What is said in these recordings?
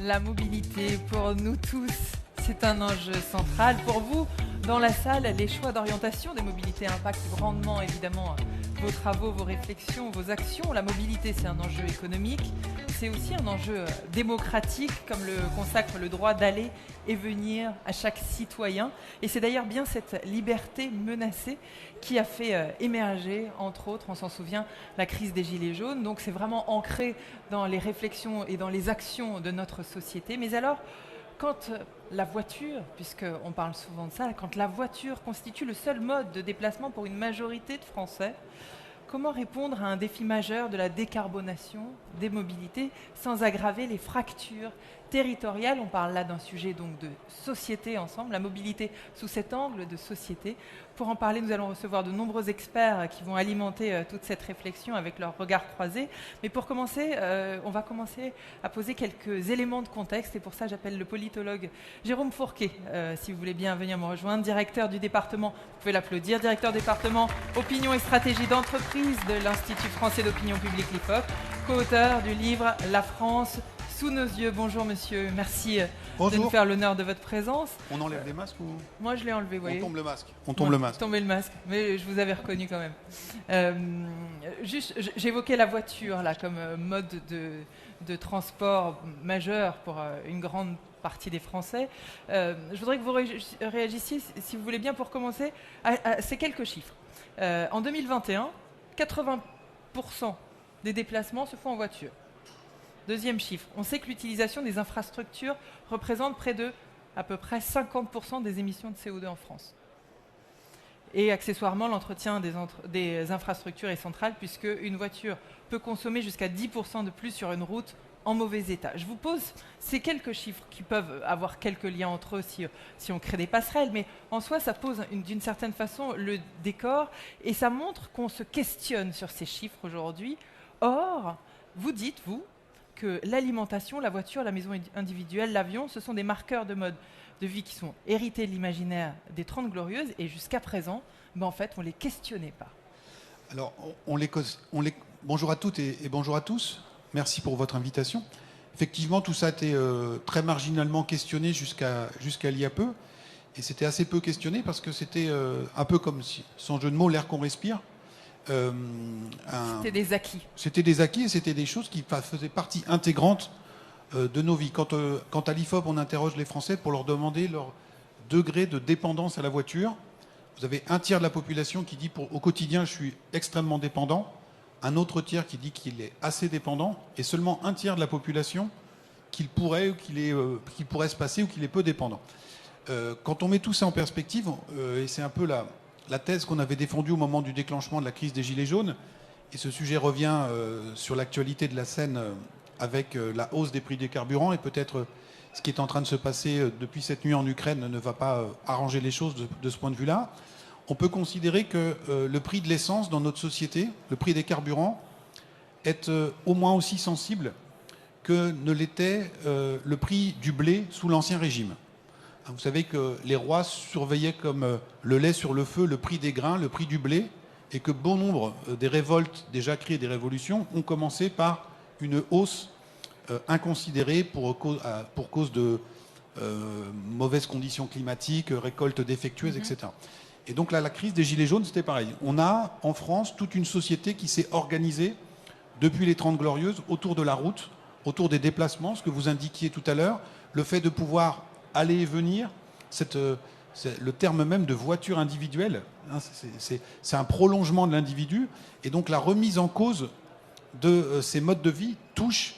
La mobilité, pour nous tous, c'est un enjeu central. Pour vous, dans la salle, les choix d'orientation des mobilités impactent grandement, évidemment, vos travaux, vos réflexions, vos actions. La mobilité, c'est un enjeu économique. C'est aussi un enjeu démocratique, comme le consacre le droit d'aller et venir à chaque citoyen. Et c'est d'ailleurs bien cette liberté menacée qui a fait émerger, entre autres, on s'en souvient, la crise des Gilets jaunes. Donc c'est vraiment ancré dans les réflexions et dans les actions de notre société. Mais alors, quand la voiture, puisqu'on parle souvent de ça, quand la voiture constitue le seul mode de déplacement pour une majorité de Français, comment répondre à un défi majeur de la décarbonation des mobilités sans aggraver les fractures territoriales? On parle là d'un sujet donc de société ensemble, la mobilité sous cet angle de société. Pour en parler, nous allons recevoir de nombreux experts qui vont alimenter toute cette réflexion avec leurs regards croisés. Mais pour commencer, on va commencer à poser quelques éléments de contexte. Et pour ça, j'appelle le politologue Jérôme Fourquet, si vous voulez bien venir me rejoindre, directeur du département, vous pouvez l'applaudir, directeur département Opinion et stratégie d'entreprise de l'Institut français d'opinion publique l'IFOP, co-auteur du livre La France sous nos yeux. Bonjour monsieur, merci de nous faire l'honneur de votre présence. On enlève les masques ou... Moi je l'ai enlevé, vous voyez. On tombe le masque. On tombe le masque. Tomber le masque, mais je vous avais reconnu quand même. Juste, j'évoquais la voiture là comme mode de transport majeur pour une grande partie des Français. Je voudrais que vous réagissiez, si vous voulez bien, pour commencer, à ces quelques chiffres. En 2021, 80% des déplacements se font en voiture. Deuxième chiffre, on sait que l'utilisation des infrastructures représente près de à peu près 50% des émissions de CO2 en France. Et accessoirement, l'entretien des infrastructures est central puisque une voiture peut consommer jusqu'à 10% de plus sur une route en mauvais état. Je vous pose ces quelques chiffres qui peuvent avoir quelques liens entre eux si on crée des passerelles, mais en soi, ça pose d'une certaine façon le décor et ça montre qu'on se questionne sur ces chiffres aujourd'hui. Or, vous dites, vous, que l'alimentation, la voiture, la maison individuelle, l'avion, ce sont des marqueurs de mode de vie qui sont hérités de l'imaginaire des 30 Glorieuses et jusqu'à présent, en fait, on ne les questionnait pas. Alors, bonjour à toutes et bonjour à tous. Merci pour votre invitation. Effectivement, tout ça a été très marginalement questionné jusqu'à il y a peu. Et c'était assez peu questionné parce que c'était un peu comme, sans jeu de mots, l'air qu'on respire. C'était des acquis. C'était des acquis et c'était des choses qui faisaient partie intégrante de nos vies. Quand à l'IFOP, on interroge les Français pour leur demander leur degré de dépendance à la voiture, vous avez un tiers de la population qui dit au quotidien, je suis extrêmement dépendant, un autre tiers qui dit qu'il est assez dépendant, et seulement un tiers de la population qu'il pourrait se passer ou qu'il est peu dépendant. Quand on met tout ça en perspective, et c'est un peu la thèse qu'on avait défendue au moment du déclenchement de la crise des Gilets jaunes, et ce sujet revient sur l'actualité de la scène avec la hausse des prix des carburants, et peut-être ce qui est en train de se passer depuis cette nuit en Ukraine ne va pas arranger les choses de ce point de vue-là. On peut considérer que le prix de l'essence dans notre société, le prix des carburants, est au moins aussi sensible que ne l'était le prix du blé sous l'Ancien Régime. Vous savez que les rois surveillaient comme le lait sur le feu le prix des grains, le prix du blé, et que bon nombre des révoltes, des jacqueries et des révolutions ont commencé par une hausse inconsidérée pour cause de mauvaises conditions climatiques, récoltes défectueuses, etc. Et donc là, la crise des Gilets jaunes, c'était pareil. On a en France toute une société qui s'est organisée depuis les 30 Glorieuses autour de la route, autour des déplacements, ce que vous indiquiez tout à l'heure, le fait de pouvoir aller et venir, le terme même de voiture individuelle, hein, c'est un prolongement de l'individu, et donc la remise en cause de ces modes de vie touche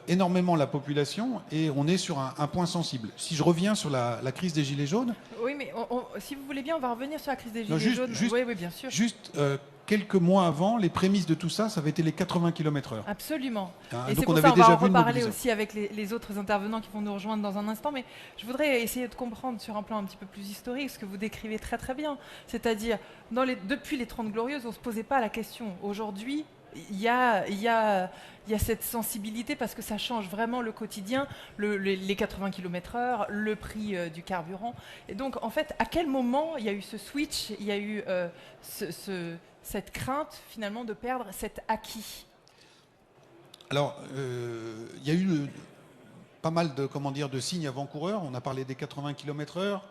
énormément la population, et on est sur un point sensible. Si je reviens sur la crise des Gilets jaunes... Oui, mais si vous voulez bien, on va revenir sur la crise des Gilets jaunes. Oui, bien sûr. Juste quelques mois avant, les prémices de tout ça, ça avait été les 80 km/h. Absolument. Et donc c'est pour ça qu'on va en reparler aussi avec les autres intervenants qui vont nous rejoindre dans un instant. Mais je voudrais essayer de comprendre sur un plan un petit peu plus historique ce que vous décrivez très très bien. C'est-à-dire, depuis les 30 Glorieuses, on ne se posait pas la question. Aujourd'hui, il y a cette sensibilité parce que ça change vraiment le quotidien, les 80 km/h, le prix du carburant. Et donc, en fait, à quel moment il y a eu ce switch, il y a eu cette crainte, finalement, de perdre cet acquis? Alors, il y a eu pas mal de, de signes avant-coureurs. On a parlé des 80 km/h.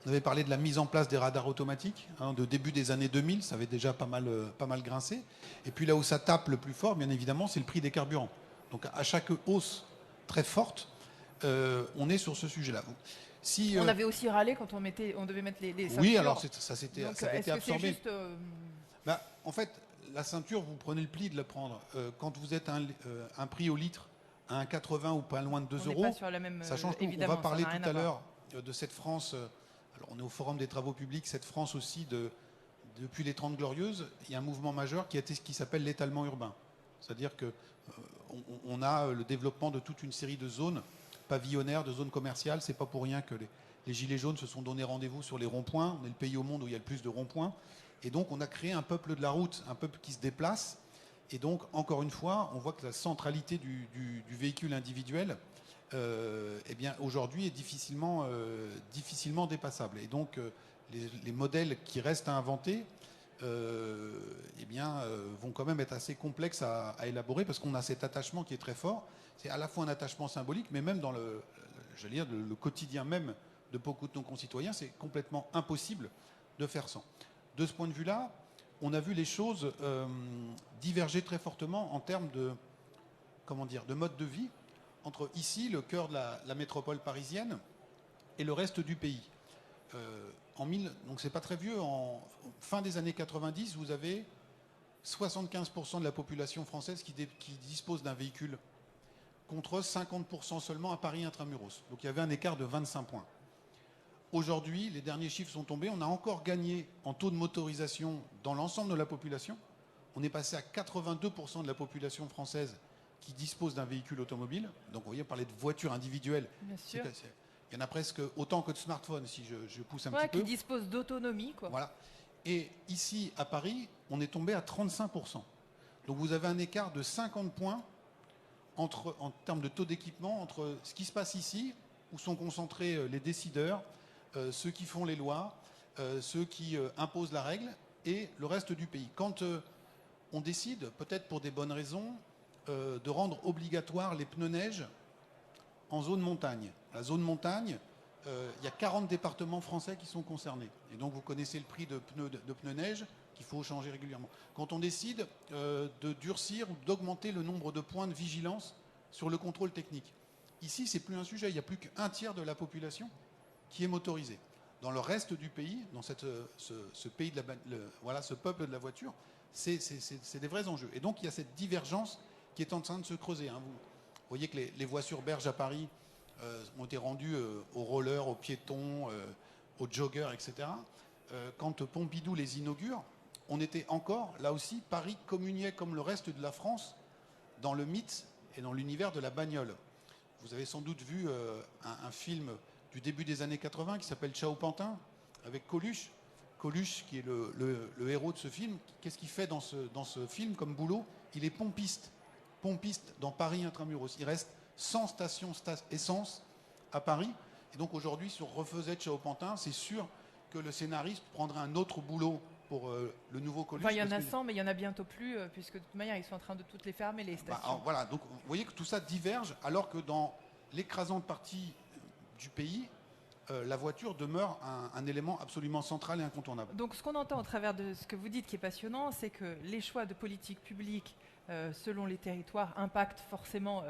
On avait parlé de la mise en place des radars automatiques, de début des années 2000. Ça avait déjà pas mal grincé. Et puis là où ça tape le plus fort, bien évidemment, c'est le prix des carburants. Donc à chaque hausse très forte, on est sur ce sujet-là. On avait aussi râlé quand on devait mettre les ceintures. Oui, alors ça avait été absorbé. Juste, en fait, la ceinture, vous prenez le pli de la prendre. Quand vous êtes un prix au litre à 1,80 ou pas loin de 2 euros, ça change tout. On va parler tout à l'heure de cette France. Alors on est au Forum des travaux publics, cette France aussi, depuis les 30 Glorieuses, il y a un mouvement majeur qui s'appelle l'étalement urbain. C'est-à-dire qu'on a le développement de toute une série de zones pavillonnaires, de zones commerciales. C'est pas pour rien que les Gilets jaunes se sont donné rendez-vous sur les ronds-points. On est le pays au monde où il y a le plus de ronds-points. Et donc on a créé un peuple de la route, un peuple qui se déplace. Et donc, encore une fois, on voit que la centralité du véhicule individuel, eh bien, aujourd'hui est difficilement dépassable. Et donc, les modèles qui restent à inventer, eh bien, vont quand même être assez complexes à élaborer parce qu'on a cet attachement qui est très fort. C'est à la fois un attachement symbolique, mais même dans le quotidien même de beaucoup de nos concitoyens, c'est complètement impossible de faire sans. De ce point de vue-là, on a vu les choses diverger très fortement en termes de mode de vie entre ici, le cœur de la métropole parisienne, et le reste du pays. Donc c'est pas très vieux, en fin des années 90, vous avez 75% de la population française qui dispose d'un véhicule, contre 50% seulement à Paris intramuros. Donc il y avait un écart de 25 points. Aujourd'hui, les derniers chiffres sont tombés. On a encore gagné en taux de motorisation dans l'ensemble de la population. On est passé à 82% de la population française qui dispose d'un véhicule automobile. Donc vous voyez, on parlait de voitures individuelles. Bien sûr. Il y en a presque autant que de smartphones, si je pousse un petit peu. Qui disposent d'autonomie, quoi. Voilà. Et ici, à Paris, on est tombé à 35%. Donc vous avez un écart de 50 points en termes de taux d'équipement entre ce qui se passe ici, où sont concentrés les décideurs, ceux qui font les lois, ceux qui imposent la règle, et le reste du pays. Quand on décide, peut-être pour des bonnes raisons, de rendre obligatoire les pneus neige en zone montagne. La zone montagne, il y a 40 départements français qui sont concernés. Et donc vous connaissez le prix de pneus neige qu'il faut changer régulièrement. Quand on décide de durcir ou d'augmenter le nombre de points de vigilance sur le contrôle technique. Ici, c'est plus un sujet. Il n'y a plus qu'un tiers de la population qui est motorisée. Dans le reste du pays, dans ce pays ce peuple de la voiture, c'est des vrais enjeux. Et donc il y a cette divergence qui est en train de se creuser. Vous voyez que les voies sur berge à Paris ont été rendues aux rollers, aux piétons, aux joggers, etc. Quand Pompidou les inaugure, on était encore, là aussi, Paris communiait comme le reste de la France dans le mythe et dans l'univers de la bagnole. Vous avez sans doute vu un film du début des années 80 qui s'appelle Ciao Pantin, avec Coluche. Coluche, qui est le héros de ce film, qu'est-ce qu'il fait dans ce film comme boulot? Il est pompiste. Pompiste dans Paris intramuros. Il reste 100 stations essence à Paris. Et donc aujourd'hui, si on refaisait Ciao Pantin, c'est sûr que le scénariste prendrait un autre boulot pour le nouveau Coluche. Enfin, il y en a 100, mais il n'y en a bientôt plus, puisque de toute manière, ils sont en train de toutes les fermer, les stations. Voilà, donc vous voyez que tout ça diverge, alors que dans l'écrasante partie du pays, la voiture demeure un élément absolument central et incontournable. Donc ce qu'on entend au travers de ce que vous dites qui est passionnant, c'est que les choix de politique publique selon les territoires impactent forcément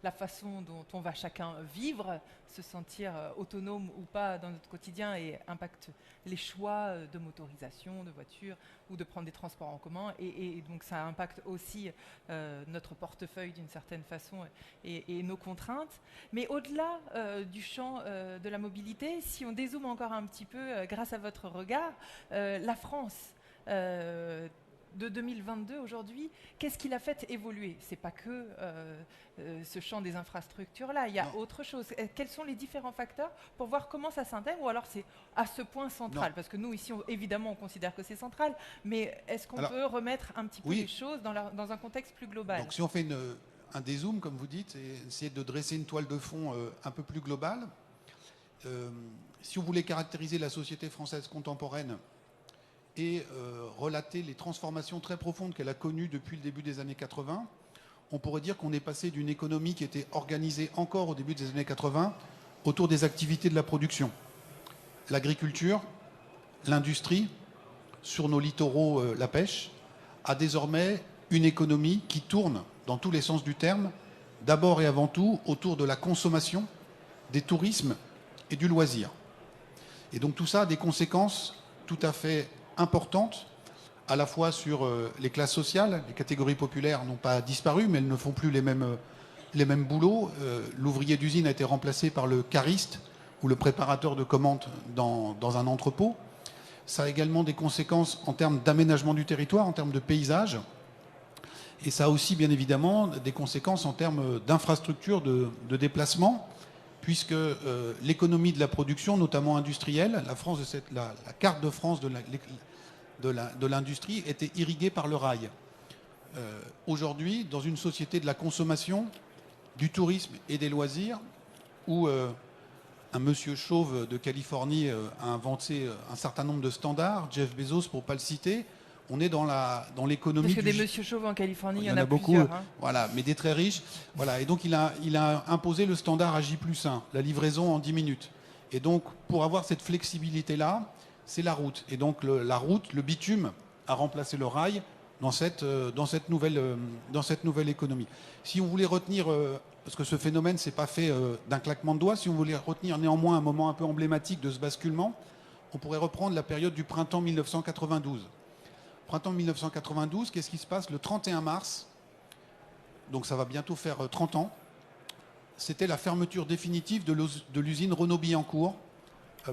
la façon dont on va chacun vivre, se sentir autonome ou pas dans notre quotidien, et impactent les choix de motorisation, de voiture ou de prendre des transports en commun, et donc ça impacte aussi notre portefeuille d'une certaine façon et nos contraintes. Mais au-delà du champ de la mobilité, si on dézoome encore un petit peu grâce à votre regard, la France de 2022 aujourd'hui, qu'est-ce qui l'a fait évoluer? C'est pas que ce champ des infrastructures-là, il y a autre chose. Quels sont les différents facteurs pour voir comment ça s'intègre, ou alors c'est à ce point central? Parce que nous, ici, évidemment, on considère que c'est central, mais est-ce qu'on peut remettre un petit peu les choses dans un contexte plus global? Donc si on fait un dézoom, comme vous dites, et essayer de dresser une toile de fond un peu plus globale, si on voulait caractériser la société française contemporaine et relater les transformations très profondes qu'elle a connues depuis le début des années 80, on pourrait dire qu'on est passé d'une économie qui était organisée encore au début des années 80 autour des activités de la production. L'agriculture, l'industrie, sur nos littoraux, la pêche, a désormais une économie qui tourne, dans tous les sens du terme, d'abord et avant tout autour de la consommation, des tourismes et du loisir. Et donc tout ça a des conséquences tout à fait importantes, à la fois sur les classes sociales. Les catégories populaires n'ont pas disparu, mais elles ne font plus les mêmes boulots. L'ouvrier d'usine a été remplacé par le cariste ou le préparateur de commandes dans un entrepôt. Ça a également des conséquences en termes d'aménagement du territoire, en termes de paysage. Et ça a aussi, bien évidemment, des conséquences en termes d'infrastructures de déplacement, puisque l'économie de la production, notamment industrielle, la carte de France de l'industrie était irriguée par le rail. Aujourd'hui, dans une société de la consommation, du tourisme et des loisirs, où un monsieur chauve de Californie a inventé un certain nombre de standards, Jeff Bezos pour ne pas le citer, on est dans l'économie. Parce que des monsieur chauves en Californie, il y en a beaucoup, plusieurs. Hein. Voilà, mais des très riches. Voilà, et donc il a imposé le standard à J+1, la livraison en 10 minutes. Et donc, pour avoir cette flexibilité-là, c'est la route. Et donc la route, le bitume, a remplacé le rail dans cette nouvelle économie. Si on voulait retenir, parce que ce phénomène s'est pas fait d'un claquement de doigts, si on voulait retenir néanmoins un moment un peu emblématique de ce basculement, on pourrait reprendre la période du printemps 1992. Printemps 1992, qu'est-ce qui se passe le 31 mars? Donc ça va bientôt faire 30 ans. C'était la fermeture définitive de l'usine Renault-Billancourt,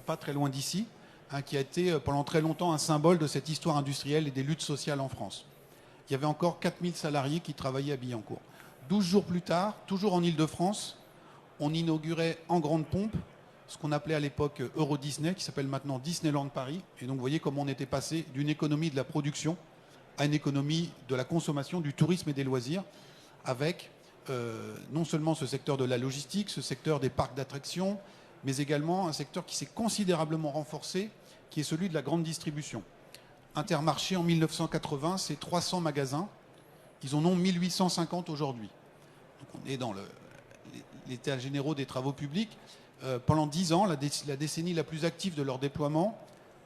pas très loin d'ici, hein, qui a été pendant très longtemps un symbole de cette histoire industrielle et des luttes sociales en France. Il y avait encore 4000 salariés qui travaillaient à Billancourt. 12 jours plus tard, toujours en Île-de-France, on inaugurait en grande pompe ce qu'on appelait à l'époque Euro Disney, qui s'appelle maintenant Disneyland Paris. Et donc vous voyez comment on était passé d'une économie de la production à une économie de la consommation, du tourisme et des loisirs, avec non seulement ce secteur de la logistique, ce secteur des parcs d'attractions, mais également un secteur qui s'est considérablement renforcé, qui est celui de la grande distribution. Intermarché en 1980, c'est 300 magasins. Ils en ont 1850 aujourd'hui. Donc on est dans l'état généraux des travaux publics. Pendant 10 ans, la décennie la plus active de leur déploiement,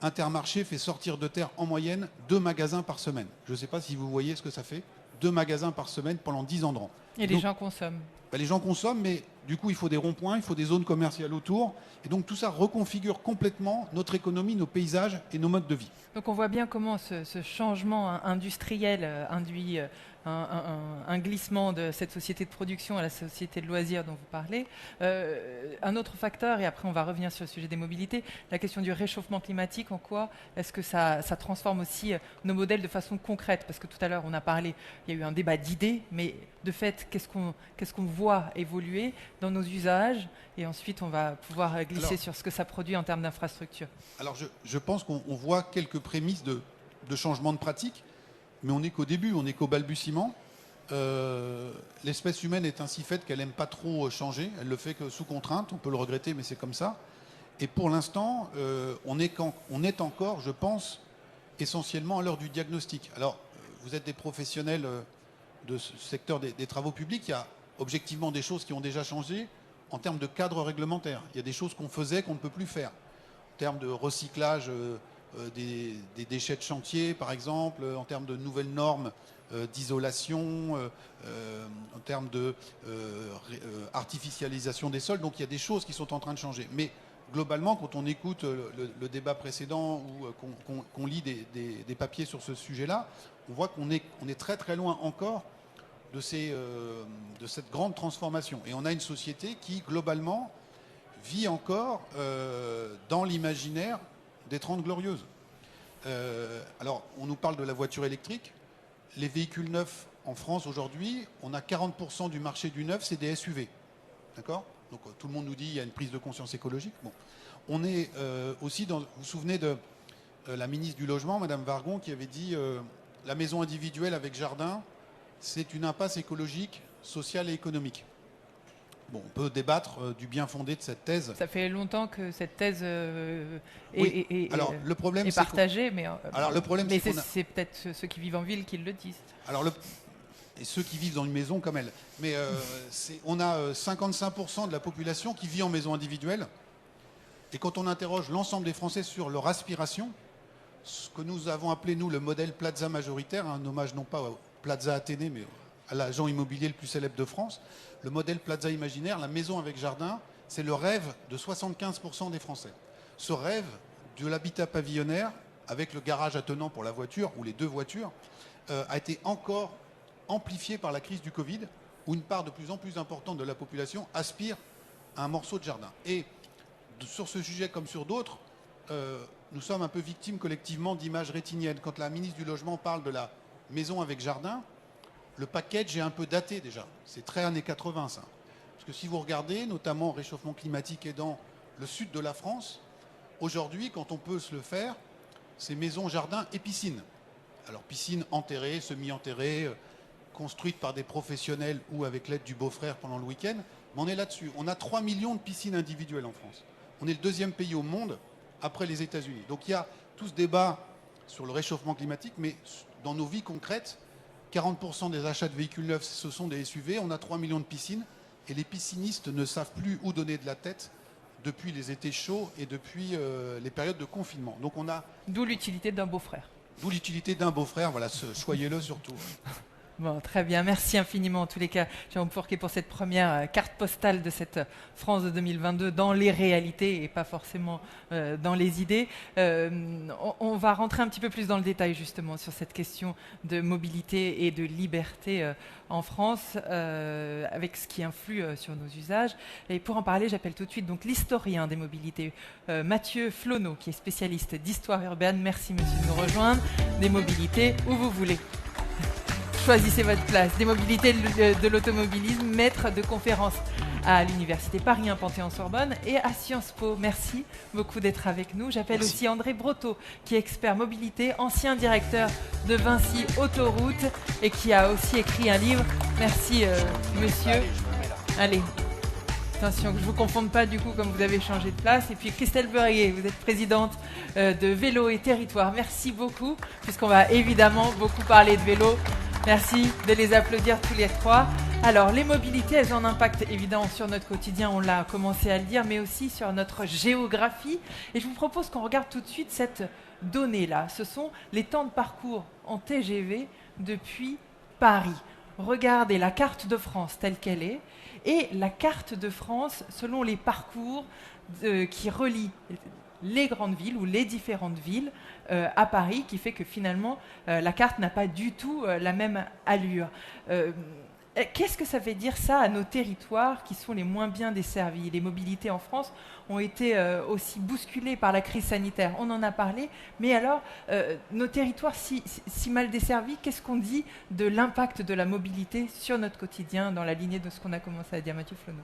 Intermarché fait sortir de terre en moyenne 2 magasins par semaine. Je ne sais pas si vous voyez ce que ça fait. 2 magasins par semaine pendant 10 ans de rang. Et les gens consomment. Les gens consomment, mais du coup, il faut des ronds-points, il faut des zones commerciales autour. Et donc, tout ça reconfigure complètement notre économie, nos paysages et nos modes de vie. Donc, on voit bien comment ce changement industriel induit un glissement de cette société de production à la société de loisirs dont vous parlez. Un autre facteur, et après on va revenir sur le sujet des mobilités, la question du réchauffement climatique, en quoi est-ce que ça transforme aussi nos modèles de façon concrète? Parce que tout à l'heure on a parlé, il y a eu un débat d'idées, mais de fait, qu'est-ce qu'on voit évoluer dans nos usages? Et ensuite on va pouvoir glisser sur ce que ça produit en termes d'infrastructure. Alors je pense qu'on voit quelques prémices de changement de pratique. Mais on n'est qu'au début, on n'est qu'au balbutiement. L'espèce humaine est ainsi faite qu'elle n'aime pas trop changer. Elle le fait que sous contrainte. On peut le regretter, mais c'est comme ça. Et pour l'instant, on est encore, je pense, essentiellement à l'heure du diagnostic. Alors, vous êtes des professionnels de ce secteur des travaux publics. Il y a objectivement des choses qui ont déjà changé en termes de cadre réglementaire. Il y a des choses qu'on faisait qu'on ne peut plus faire. En termes de recyclage des déchets de chantier, par exemple, en termes de nouvelles normes d'isolation, en termes de artificialisation des sols. Donc il y a des choses qui sont en train de changer. Mais globalement, quand on écoute le débat précédent ou qu'on lit des papiers sur ce sujet-là, on voit qu'on est très très loin encore de cette grande transformation. Et on a une société qui, globalement, vit encore dans l'imaginaire des 30 glorieuses. Alors, on nous parle de la voiture électrique. Les véhicules neufs en France aujourd'hui, on a 40% du marché du neuf, c'est des SUV. D'accord? Donc tout le monde nous dit qu'il y a une prise de conscience écologique. Bon. On est aussi dans... Vous vous souvenez de la ministre du Logement, Madame Wargon, qui avait dit la maison individuelle avec jardin, c'est une impasse écologique, sociale et économique. Bon, on peut débattre du bien fondé de cette thèse. Ça fait longtemps que cette thèse est partagée, mais, alors, le problème, mais c'est peut-être ceux qui vivent en ville qui le disent. Alors et ceux qui vivent dans une maison comme elle. Mais on a 55% de la population qui vit en maison individuelle. Et quand on interroge l'ensemble des Français sur leur aspiration, ce que nous avons appelé, nous, le modèle Plaza majoritaire, un hommage non pas au Plaza Athénée, mais à l'agent immobilier le plus célèbre de France, le modèle Plaza imaginaire, la maison avec jardin, c'est le rêve de 75% des Français. Ce rêve de l'habitat pavillonnaire, avec le garage attenant pour la voiture, ou les 2 voitures, a été encore amplifié par la crise du Covid, où une part de plus en plus importante de la population aspire à un morceau de jardin. Et sur ce sujet comme sur d'autres, nous sommes un peu victimes collectivement d'images rétiniennes. Quand la ministre du Logement parle de la maison avec jardin, le package est un peu daté déjà. C'est très années 80 ça. Parce que si vous regardez, notamment réchauffement climatique et dans le sud de la France, aujourd'hui, quand on peut se le faire, c'est maison, jardin et piscine. Alors piscine enterrée, semi-enterrée, construite par des professionnels ou avec l'aide du beau-frère pendant le week-end. Mais on est là-dessus. On a 3 millions de piscines individuelles en France. On est le 2e pays au monde après les États-Unis. Donc il y a tout ce débat sur le réchauffement climatique, mais dans nos vies concrètes, 40% des achats de véhicules neufs, ce sont des SUV. On a 3 millions de piscines et les piscinistes ne savent plus où donner de la tête depuis les étés chauds et depuis les périodes de confinement. Donc on a... D'où l'utilité d'un beau-frère. D'où l'utilité d'un beau-frère, voilà, choyez-le surtout. Bon, très bien, merci infiniment en tous les cas, Jérôme Fourquet, pour cette première carte postale de cette France de 2022 dans les réalités et pas forcément dans les idées. On va rentrer un petit peu plus dans le détail justement sur cette question de mobilité et de liberté en France, avec ce qui influe sur nos usages. Et pour en parler, j'appelle tout de suite donc l'historien des mobilités, Mathieu Flonneau, qui est spécialiste d'histoire urbaine. Merci monsieur de nous rejoindre. Des mobilités où vous voulez. Choisissez votre place. Des mobilités de l'automobilisme, maître de conférences à l'Université Paris 1 Panthéon-Sorbonne et à Sciences Po. Merci beaucoup d'être avec nous. J'appelle aussi André Brotteau, qui est expert mobilité, ancien directeur de Vinci Autoroute et qui a aussi écrit un livre. Merci monsieur. Allez. Attention que je ne vous confonde pas du coup comme vous avez changé de place. Et puis Christelle Beurier, vous êtes présidente de Vélo et Territoire. Merci beaucoup, puisqu'on va évidemment beaucoup parler de vélo. Merci de les applaudir tous les 3. Alors, les mobilités, elles ont un impact évident sur notre quotidien, on l'a commencé à le dire, mais aussi sur notre géographie. Et je vous propose qu'on regarde tout de suite cette donnée-là. Ce sont les temps de parcours en TGV depuis Paris. Regardez la carte de France telle qu'elle est et la carte de France selon les parcours qui relient les grandes villes ou les différentes villes à Paris, qui fait que finalement la carte n'a pas du tout la même allure. Qu'est-ce que ça veut dire ça à nos territoires qui sont les moins bien desservis? Les mobilités en France ont été aussi bousculées par la crise sanitaire, on en a parlé, mais alors nos territoires si mal desservis, qu'est-ce qu'on dit de l'impact de la mobilité sur notre quotidien dans la lignée de ce qu'on a commencé à dire? Mathieu Flonneau.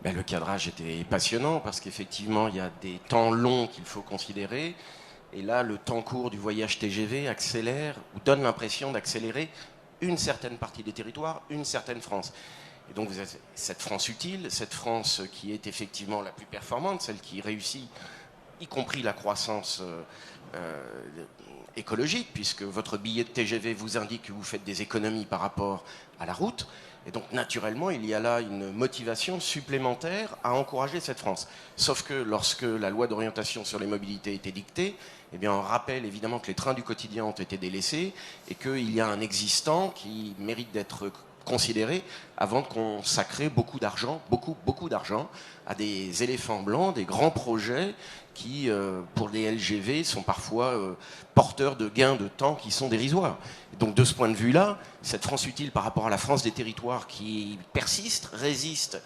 Ben, le cadrage était passionnant parce qu'effectivement il y a des temps longs qu'il faut considérer et là le temps court du voyage TGV accélère ou donne l'impression d'accélérer une certaine partie des territoires, une certaine France. Et donc vous avez cette France utile, cette France qui est effectivement la plus performante, celle qui réussit, y compris la croissance écologique, puisque votre billet de TGV vous indique que vous faites des économies par rapport à la route. Et donc naturellement, il y a là une motivation supplémentaire à encourager cette France. Sauf que lorsque la loi d'orientation sur les mobilités était dictée, eh bien, on rappelle évidemment que les trains du quotidien ont été délaissés et qu'il y a un existant qui mérite d'être considéré avant de consacrer beaucoup d'argent, beaucoup d'argent à des éléphants blancs, des grands projets qui, pour les LGV, sont parfois porteurs de gains de temps qui sont dérisoires. Et donc de ce point de vue-là, cette France utile par rapport à la France des territoires qui persiste, résiste,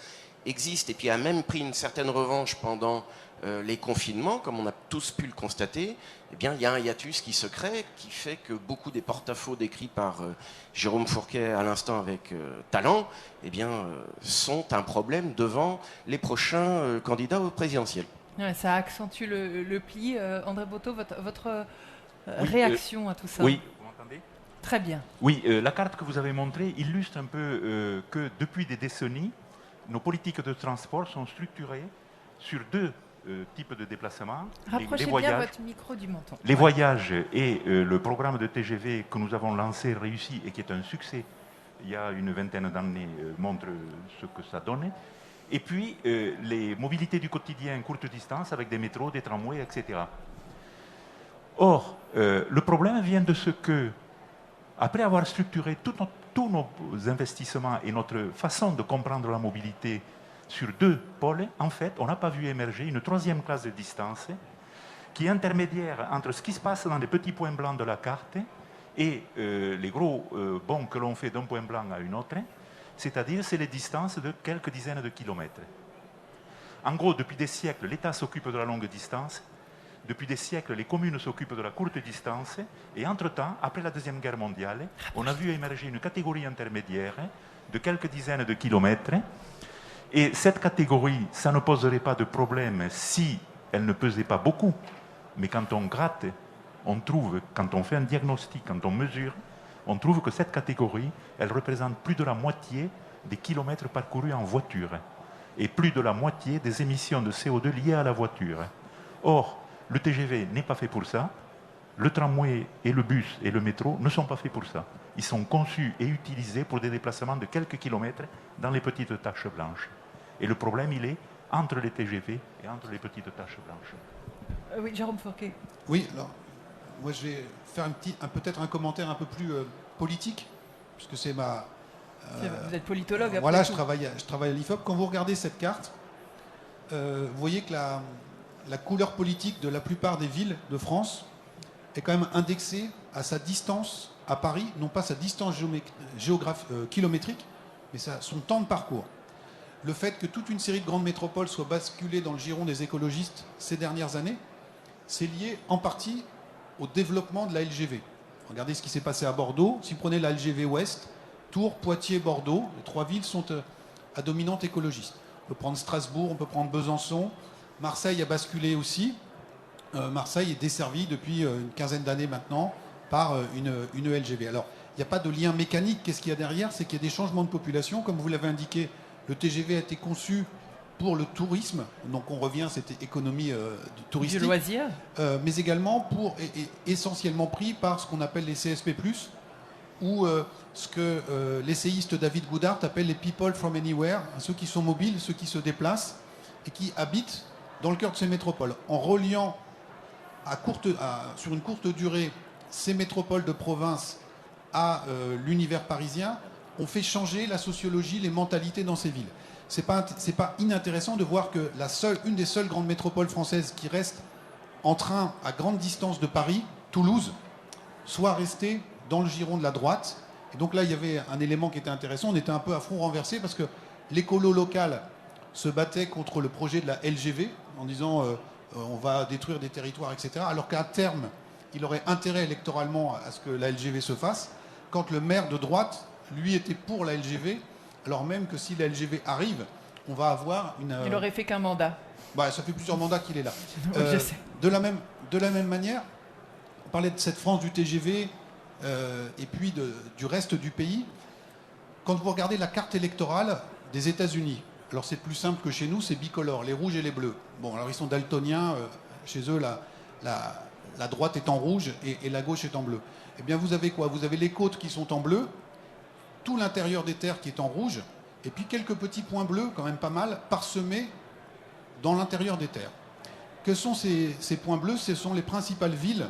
existe et puis a même pris une certaine revanche pendant les confinements, comme on a tous pu le constater, eh bien, il y a un hiatus qui se crée, qui fait que beaucoup des porte-à-faux décrits par Jérôme Fourquet à l'instant avec talent, eh bien, sont un problème devant les prochains candidats au présidentiel. Ouais, ça accentue le pli. André Brotteau, votre réaction à tout ça? Oui. Vous m'entendez? Très bien. Oui, la carte que vous avez montrée illustre un peu que depuis des décennies, nos politiques de transport sont structurées sur deux types de déplacements. Rapprochez bien votre micro du menton. Les voyages et le programme de TGV que nous avons lancé, réussi et qui est un succès il y a une vingtaine d'années, montre ce que ça donne. Et puis, les mobilités du quotidien courte distance avec des métros, des tramways, etc. Or, le problème vient de ce que, après avoir structuré tous nos investissements et notre façon de comprendre la mobilité sur deux pôles, en fait, on n'a pas vu émerger une troisième classe de distance qui est intermédiaire entre ce qui se passe dans les petits points blancs de la carte et les gros bonds que l'on fait d'un point blanc à une autre, c'est-à-dire c'est les distances de quelques dizaines de kilomètres. En gros, depuis des siècles, l'État s'occupe de la longue distance, depuis des siècles, les communes s'occupent de la courte distance, et entre-temps, après la Deuxième Guerre mondiale, on a vu émerger une catégorie intermédiaire de quelques dizaines de kilomètres, et cette catégorie, ça ne poserait pas de problème si elle ne pesait pas beaucoup, mais quand on gratte, on trouve, quand on fait un diagnostic, quand on mesure, on trouve que cette catégorie, elle représente plus de la moitié des kilomètres parcourus en voiture, et plus de la moitié des émissions de CO2 liées à la voiture. Or, le TGV n'est pas fait pour ça. Le tramway et le bus et le métro ne sont pas faits pour ça. Ils sont conçus et utilisés pour des déplacements de quelques kilomètres dans les petites taches blanches. Et le problème, il est entre les TGV et entre les petites taches blanches. Oui, Jérôme Fourquet. Oui, alors, moi je vais faire peut-être un commentaire un peu plus politique, puisque c'est ma... Vous êtes politologue après voilà, tout. je travaille à l'IFOP. Quand vous regardez cette carte, vous voyez que la couleur politique de la plupart des villes de France est quand même indexée à sa distance à Paris, non pas sa distance kilométrique, mais son temps de parcours. Le fait que toute une série de grandes métropoles soient basculées dans le giron des écologistes ces dernières années, c'est lié en partie au développement de la LGV. Regardez ce qui s'est passé à Bordeaux. Si vous prenez la LGV Ouest, Tours, Poitiers, Bordeaux, les trois villes sont à dominante écologiste. On peut prendre Strasbourg, on peut prendre Besançon. Marseille a basculé aussi. Marseille est desservie depuis une quinzaine d'années maintenant par une LGV. Alors, il n'y a pas de lien mécanique. Qu'est-ce qu'il y a derrière? C'est qu'il y a des changements de population. Comme vous l'avez indiqué, le TGV a été conçu pour le tourisme. Donc, on revient à cette économie touristique. Du loisir. Mais également essentiellement pris par ce qu'on appelle les CSP+, ou ce que l'essayiste David Goudart appelle les people from anywhere, ceux qui sont mobiles, ceux qui se déplacent et qui habitent dans le cœur de ces métropoles, en reliant sur une courte durée ces métropoles de province à l'univers parisien, on fait changer la sociologie, les mentalités dans ces villes. C'est pas inintéressant de voir que une des seules grandes métropoles françaises qui reste en train à grande distance de Paris, Toulouse, soit restée dans le giron de la droite. Et donc là, il y avait un élément qui était intéressant. On était un peu à front renversé parce que l'écolo local se battait contre le projet de la LGV en disant on va détruire des territoires, etc. Alors qu'à terme, il aurait intérêt électoralement à ce que la LGV se fasse, quand le maire de droite, lui, était pour la LGV, alors même que si la LGV arrive, on va avoir une... Il aurait fait qu'un mandat. Bah, ça fait plusieurs mandats qu'il est là. Je sais. De la même manière, on parlait de cette France du TGV et puis du reste du pays. Quand vous regardez la carte électorale des États-Unis, alors c'est plus simple que chez nous, c'est bicolore, les rouges et les bleus. Bon, alors ils sont daltoniens, chez eux la droite est en rouge et la gauche est en bleu. Eh bien vous avez quoi? Vous avez les côtes qui sont en bleu, tout l'intérieur des terres qui est en rouge, et puis quelques petits points bleus, quand même pas mal, parsemés dans l'intérieur des terres. Que sont ces points bleus? Ce sont les principales villes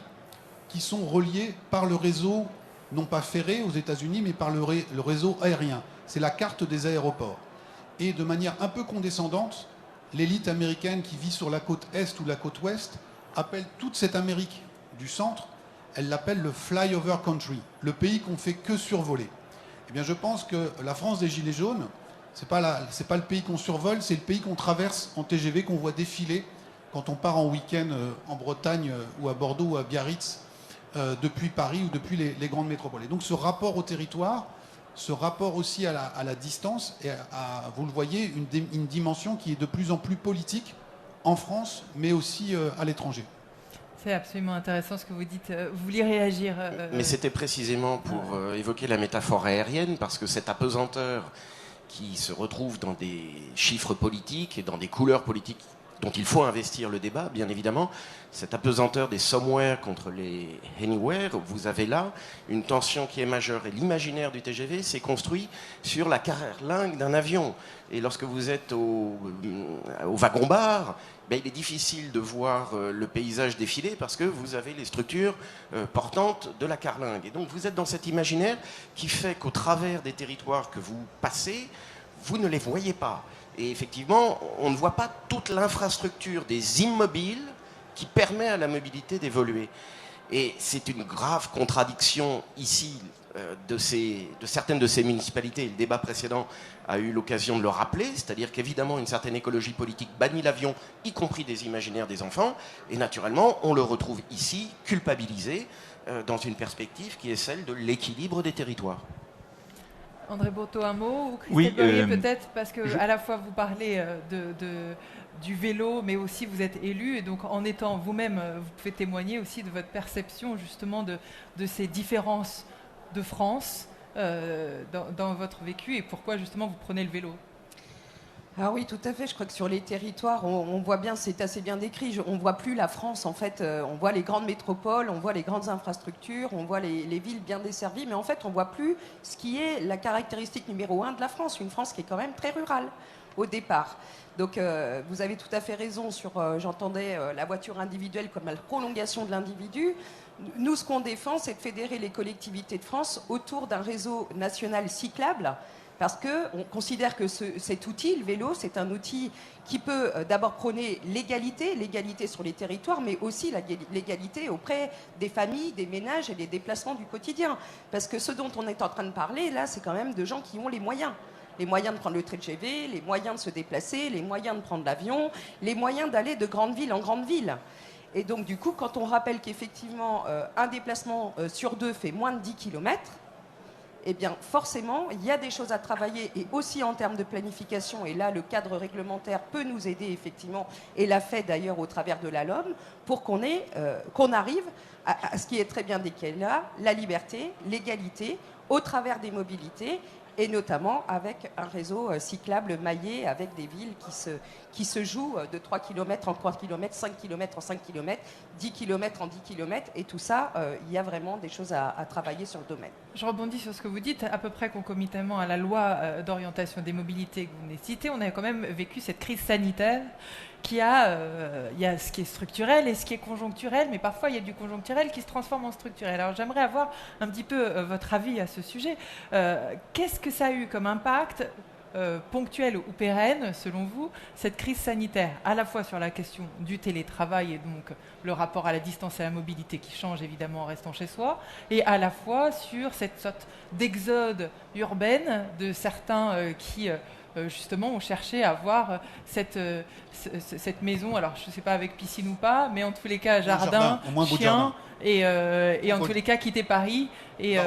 qui sont reliées par le réseau, non pas ferré aux États-Unis, mais par le réseau aérien. C'est la carte des aéroports. Et de manière un peu condescendante, l'élite américaine qui vit sur la côte Est ou la côte Ouest appelle toute cette Amérique du centre, elle l'appelle le flyover country, le pays qu'on fait que survoler. Eh bien, je pense que la France des Gilets jaunes, c'est pas le pays qu'on survole, c'est le pays qu'on traverse en TGV, qu'on voit défiler quand on part en week-end en Bretagne ou à Bordeaux ou à Biarritz depuis Paris ou depuis les grandes métropoles. Et donc ce rapport au territoire, ce rapport aussi à la distance, et vous le voyez, une dimension qui est de plus en plus politique en France, mais aussi à l'étranger. C'est absolument intéressant ce que vous dites. Vous vouliez réagir Mais c'était précisément pour évoquer la métaphore aérienne, parce que cette apesanteur qui se retrouve dans des chiffres politiques et dans des couleurs politiques dont il faut investir le débat, bien évidemment, cette apesanteur des somewhere contre les anywhere. Vous avez là une tension qui est majeure. Et l'imaginaire du TGV s'est construit sur la carlingue d'un avion. Et lorsque vous êtes au wagon-bar, ben, il est difficile de voir le paysage défiler parce que vous avez les structures portantes de la carlingue. Et donc vous êtes dans cet imaginaire qui fait qu'au travers des territoires que vous passez, vous ne les voyez pas. Et effectivement, on ne voit pas toute l'infrastructure des immobiles qui permet à la mobilité d'évoluer. Et c'est une grave contradiction ici de certaines de ces municipalités. Le débat précédent a eu l'occasion de le rappeler, c'est-à-dire qu'évidemment une certaine écologie politique bannit l'avion, y compris des imaginaires des enfants, et naturellement on le retrouve ici culpabilisé dans une perspective qui est celle de l'équilibre des territoires. André Bourteau, un mot, ou Christelle Oui, Berrier peut-être, parce que à la fois vous parlez du vélo, mais aussi vous êtes élu, et donc en étant vous-même, vous pouvez témoigner aussi de votre perception justement de ces différences de France dans votre vécu, et pourquoi justement vous prenez le vélo. Ah oui, tout à fait. Je crois que sur les territoires, on voit bien, c'est assez bien décrit. On ne voit plus la France, en fait. On voit les grandes métropoles, on voit les grandes infrastructures, on voit les villes bien desservies, mais en fait, on ne voit plus ce qui est la caractéristique numéro 1 de la France. Une France qui est quand même très rurale au départ. Donc, vous avez tout à fait raison sur, j'entendais la voiture individuelle comme la prolongation de l'individu. Nous, ce qu'on défend, c'est de fédérer les collectivités de France autour d'un réseau national cyclable. Parce qu'on considère que cet outil, le vélo, c'est un outil qui peut d'abord prôner l'égalité sur les territoires, mais aussi l'égalité auprès des familles, des ménages et des déplacements du quotidien. Parce que ce dont on est en train de parler, là, c'est quand même de gens qui ont les moyens. Les moyens de prendre le TGV, les moyens de se déplacer, les moyens de prendre l'avion, les moyens d'aller de grande ville en grande ville. Et donc, du coup, quand on rappelle qu'effectivement, un déplacement sur 2 fait moins de 10 km, eh bien, forcément, il y a des choses à travailler, et aussi en termes de planification, et là, le cadre réglementaire peut nous aider, effectivement, et l'a fait d'ailleurs au travers de la LOM, pour qu'on arrive à ce qui est très bien décalé là, la liberté, l'égalité, au travers des mobilités, et notamment avec un réseau cyclable maillé, avec des villes qui se jouent de 3 km en 3 km, 5 km en 5 km, 10 km en 10 km, et tout ça, il y a vraiment des choses à travailler sur le domaine. Je rebondis sur ce que vous dites, à peu près concomitamment à la loi d'orientation des mobilités que vous venez de citer, on a quand même vécu cette crise sanitaire il y a ce qui est structurel et ce qui est conjoncturel, mais parfois il y a du conjoncturel qui se transforme en structurel. Alors j'aimerais avoir un petit peu votre avis à ce sujet. Qu'est-ce que ça a eu comme impact ponctuel ou pérenne, selon vous, cette crise sanitaire, à la fois sur la question du télétravail et donc le rapport à la distance et à la mobilité qui change évidemment en restant chez soi, et à la fois sur cette sorte d'exode urbaine de certains qui justement ont cherché à avoir cette maison, alors je ne sais pas avec piscine ou pas, mais en tous les cas jardin, chien, et en tous les cas quitter Paris et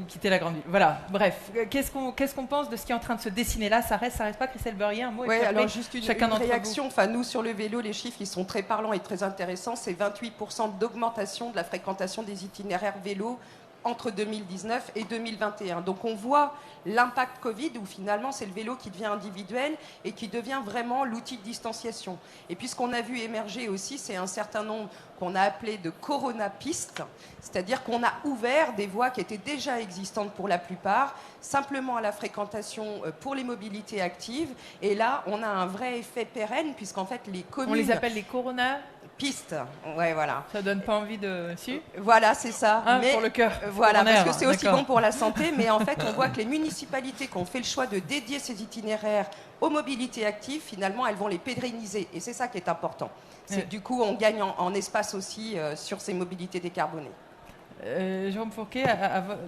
quitter la grande ville. Voilà, bref, qu'est-ce qu'on pense de ce qui est en train de se dessiner là? Ça reste pas, Christelle Berrier, un mot? Oui, alors juste une réaction, enfin nous sur le vélo, les chiffres ils sont très parlants et très intéressants, c'est 28% d'augmentation de la fréquentation des itinéraires vélo entre 2019 et 2021. Donc on voit l'impact Covid où finalement c'est le vélo qui devient individuel et qui devient vraiment l'outil de distanciation. Et puis ce qu'on a vu émerger aussi, c'est un certain nombre qu'on a appelé de corona-pistes, c'est-à-dire qu'on a ouvert des voies qui étaient déjà existantes pour la plupart, simplement à la fréquentation pour les mobilités actives. Et là, on a un vrai effet pérenne puisqu'en fait les communes... On les appelle les corona pistes, ouais, voilà. Ça donne pas envie de... Si voilà, c'est ça. Ah, mais pour le cœur. Voilà, parce que c'est aussi bon pour la santé, mais en fait, on voit que les municipalités qui ont fait le choix de dédier ces itinéraires aux mobilités actives, finalement, elles vont les pérenniser. Et c'est ça qui est important. Du coup, on gagne en espace aussi sur ces mobilités décarbonées. Jérôme Fourquet,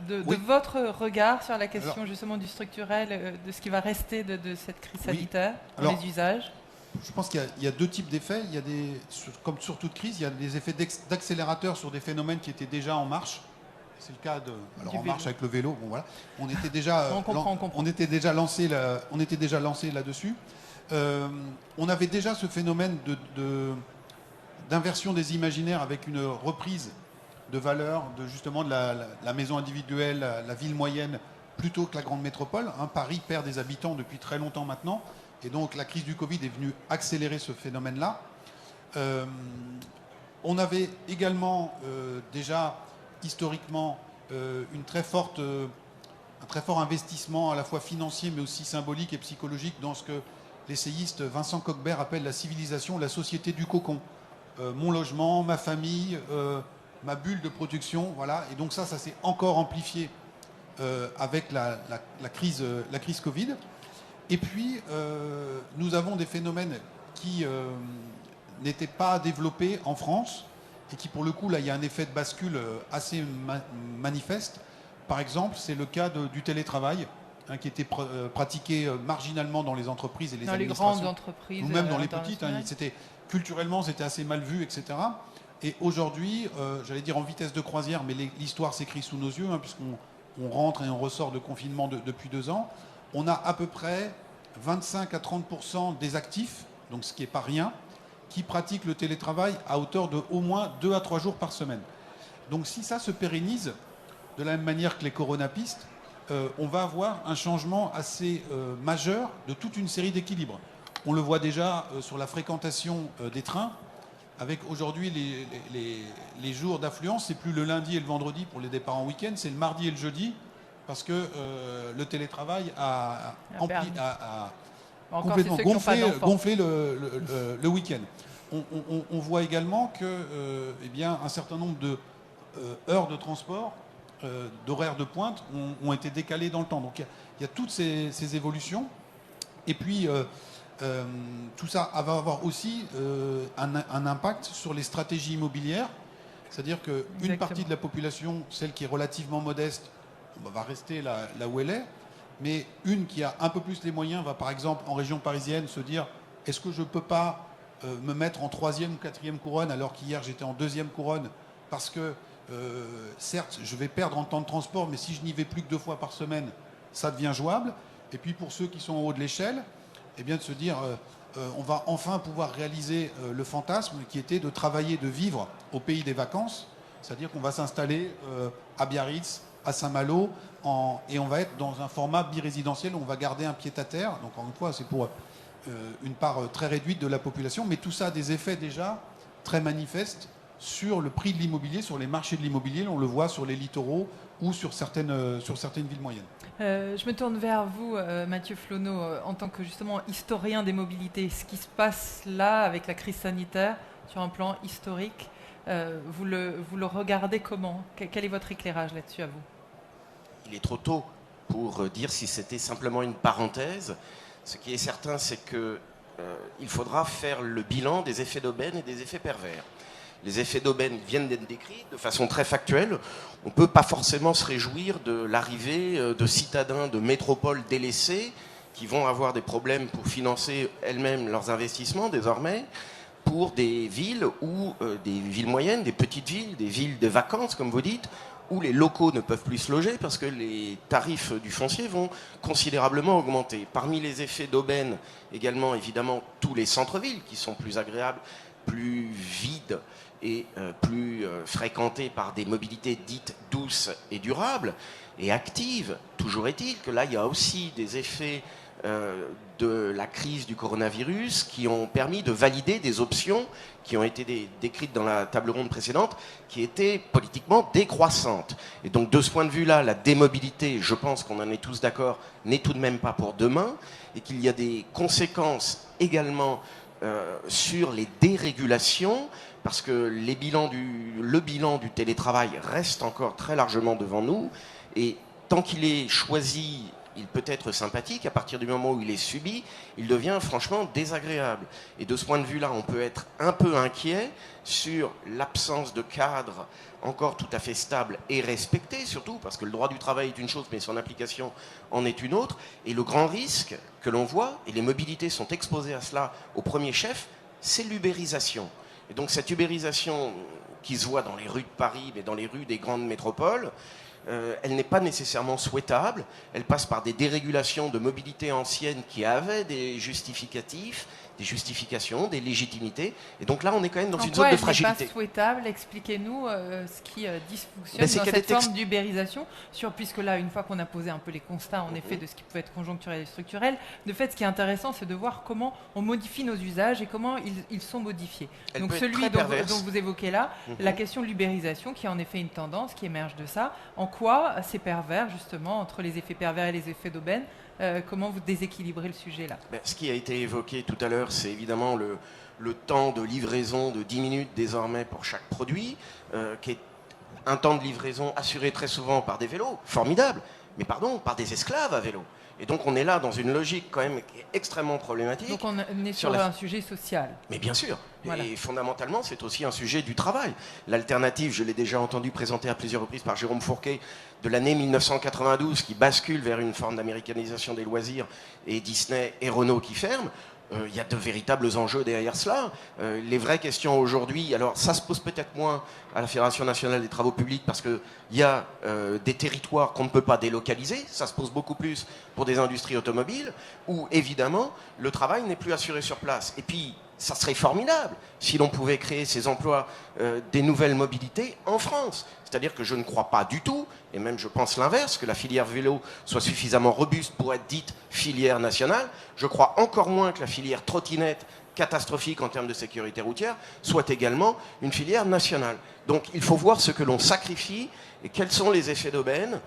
de votre regard sur la question justement du structurel, de ce qui va rester de cette crise sanitaire, les usages. Je pense qu'il y a deux types d'effets. Il y a comme sur toute crise, il y a des effets d'accélérateur sur des phénomènes qui étaient déjà en marche. C'est le cas en marche avec le vélo. Bon, voilà. On était déjà, on était déjà lancé là-dessus. On avait déjà ce phénomène d'inversion des imaginaires avec une reprise de valeur de justement de la maison individuelle, la ville moyenne, plutôt que la grande métropole. Paris perd des habitants depuis très longtemps maintenant. Et donc la crise du Covid est venue accélérer ce phénomène-là. On avait également déjà historiquement un très fort investissement à la fois financier mais aussi symbolique et psychologique dans ce que l'essayiste Vincent Coquebert appelle la civilisation, la société du cocon. Mon logement, ma famille, ma bulle de production, voilà. Et donc ça s'est encore amplifié avec la crise Covid. Et puis, nous avons des phénomènes qui n'étaient pas développés en France et qui, pour le coup, là, il y a un effet de bascule assez manifeste. Par exemple, c'est le cas du télétravail, qui était pratiqué marginalement dans les entreprises et les administrations. Dans les grandes entreprises. Ou même dans les petites. Culturellement, c'était assez mal vu, etc. Et aujourd'hui, j'allais dire en vitesse de croisière, mais l'histoire s'écrit sous nos yeux, puisqu'on rentre et on ressort de confinement depuis 2 ans. On a à peu près 25 à 30% des actifs, donc ce qui n'est pas rien, qui pratiquent le télétravail à hauteur de au moins 2 à 3 jours par semaine. Donc si ça se pérennise, de la même manière que les coronapistes, on va avoir un changement assez majeur de toute une série d'équilibres. On le voit déjà sur la fréquentation des trains, avec aujourd'hui les jours d'affluence, c'est plus le lundi et le vendredi pour les départs en week-end, c'est le mardi et le jeudi, parce que le télétravail a complètement gonflé le week-end. On voit également que un certain nombre de heures de transport, d'horaires de pointe, ont été décalées dans le temps. Donc il y a toutes ces évolutions. Et puis, tout ça va avoir aussi un impact sur les stratégies immobilières. C'est-à-dire qu'une partie de la population, celle qui est relativement modeste, va rester là où elle est. Mais une qui a un peu plus les moyens va, par exemple, en région parisienne, se dire « Est-ce que je ne peux pas me mettre en 3e ou 4e couronne alors qu'hier j'étais en 2e couronne parce que, certes, je vais perdre en temps de transport, mais si je n'y vais plus que 2 fois par semaine, ça devient jouable. » Et puis pour ceux qui sont en haut de l'échelle, de se dire on va enfin pouvoir réaliser le fantasme qui était de travailler, de vivre au pays des vacances. C'est-à-dire qu'on va s'installer à Biarritz, à Saint-Malo, et on va être dans un format birésidentiel où on va garder un pied-à-terre. Donc encore une fois, c'est pour une part très réduite de la population, mais tout ça a des effets déjà très manifestes sur le prix de l'immobilier, sur les marchés de l'immobilier. On le voit sur les littoraux ou sur certaines villes moyennes. Je me tourne vers vous, Mathieu Flonneau, en tant que justement historien des mobilités. Ce qui se passe là avec la crise sanitaire, sur un plan historique, vous le regardez comment ? Quel est votre éclairage là-dessus à vous ? Il est trop tôt pour dire si c'était simplement une parenthèse. Ce qui est certain, c'est qu'il faudra faire le bilan des effets d'aubaine et des effets pervers. Les effets d'aubaine viennent d'être décrits de façon très factuelle. On ne peut pas forcément se réjouir de l'arrivée de citadins de métropoles délaissées qui vont avoir des problèmes pour financer elles-mêmes leurs investissements désormais, pour des villes ou des villes moyennes, des petites villes, des villes de vacances, comme vous dites, où les locaux ne peuvent plus se loger parce que les tarifs du foncier vont considérablement augmenter. Parmi les effets d'aubaine, également, évidemment, tous les centres-villes qui sont plus agréables, plus vides et plus fréquentés par des mobilités dites douces et durables et actives. Toujours est-il que là, il y a aussi des effets de la crise du coronavirus qui ont permis de valider des options qui ont été décrites dans la table ronde précédente, qui étaient politiquement décroissantes. Et donc de ce point de vue-là, la démobilité, je pense qu'on en est tous d'accord, n'est tout de même pas pour demain, et qu'il y a des conséquences également sur les dérégulations, parce que le bilan du télétravail reste encore très largement devant nous, et tant qu'il est choisi, il peut être sympathique. À partir du moment où il est subi, il devient franchement désagréable. Et de ce point de vue-là, on peut être un peu inquiet sur l'absence de cadre encore tout à fait stable et respecté, surtout parce que le droit du travail est une chose, mais son application en est une autre. Et le grand risque que l'on voit, et les mobilités sont exposées à cela au premier chef, c'est l'ubérisation. Et donc cette ubérisation qui se voit dans les rues de Paris, mais dans les rues des grandes métropoles, elle n'est pas nécessairement souhaitable. Elle passe par des dérégulations de mobilité anciennes qui avaient des justificatifs, des justifications, des légitimités. Et donc là, on est quand même dans une quoi zone de elle fragilité. n'est pas souhaitable? Expliquez-nous ce qui dysfonctionne Ben, c'est dans qu'elle cette est forme d'ubérisation, puisque là, une fois qu'on a posé un peu les constats, en effet, de ce qui peut être conjoncturel et structurel, de fait, ce qui est intéressant, c'est de voir comment on modifie nos usages et comment ils sont modifiés. Elle Donc peut être celui très perverse. dont vous évoquez là, la question de l'ubérisation, qui est en effet une tendance qui émerge de ça, en quoi c'est pervers, justement, entre les effets pervers et les effets d'aubaine, comment vous déséquilibrez le sujet là? Ben, ce qui a été évoqué tout à l'heure, c'est évidemment le temps de livraison de 10 minutes désormais pour chaque produit, qui est un temps de livraison assuré très souvent par des vélos, formidable, mais pardon, par des esclaves à vélo. Et donc on est là dans une logique quand même qui est extrêmement problématique. Donc on est sur un sujet social. Mais bien sûr. Voilà. Et fondamentalement, c'est aussi un sujet du travail. L'alternative, je l'ai déjà entendu présenter à plusieurs reprises par Jérôme Fourquet, de l'année 1992, qui bascule vers une forme d'américanisation des loisirs, et Disney et Renault qui ferment. Il y a de véritables enjeux derrière cela. Les vraies questions aujourd'hui, alors ça se pose peut-être moins à la Fédération nationale des travaux publics parce qu'il y a des territoires qu'on ne peut pas délocaliser, ça se pose beaucoup plus pour des industries automobiles, où évidemment le travail n'est plus assuré sur place. Et puis, ça serait formidable si l'on pouvait créer ces emplois, des nouvelles mobilités en France. C'est-à-dire que je ne crois pas du tout, et même je pense l'inverse, que la filière vélo soit suffisamment robuste pour être dite filière nationale. Je crois encore moins que la filière trottinette, catastrophique en termes de sécurité routière, soit également une filière nationale. Donc il faut voir ce que l'on sacrifie et quels sont les effets d'aubaine,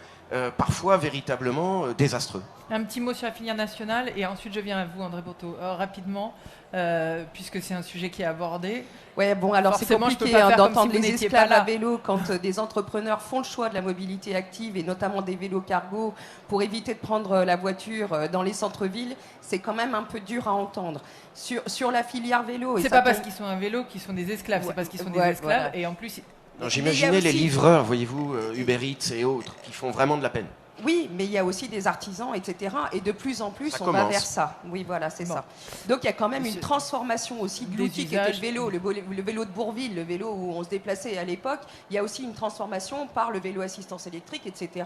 parfois véritablement désastreux. Un petit mot sur la filière nationale et ensuite je viens à vous, André Bourteau, rapidement, puisque c'est un sujet qui est abordé. Ouais, bon, alors c'est Forcément, je peux compliqué pas faire d'entendre comme si vous les n'étiez esclaves pas là. à vélo quand des entrepreneurs font le choix de la mobilité active et notamment des vélos cargo pour éviter de prendre la voiture dans les centres-villes. C'est quand même un peu dur à entendre. Sur la filière vélo... C'est pas parce qu'ils sont un vélo qu'ils sont des esclaves, c'est parce qu'ils sont des esclaves voilà. et en plus... Non, j'imaginais les livreurs, voyez-vous, Uber Eats et autres, qui font vraiment de la peine. Oui, mais il y a aussi des artisans, etc. Et de plus en plus, Ça on va commence. vers ça. Oui, voilà, c'est Bon. ça. Donc il y a quand même une C'est- transformation aussi de Des l'outil qui était usages. le vélo de Bourville, le vélo où on se déplaçait à l'époque. Il y a aussi une transformation par le vélo assistance électrique, etc.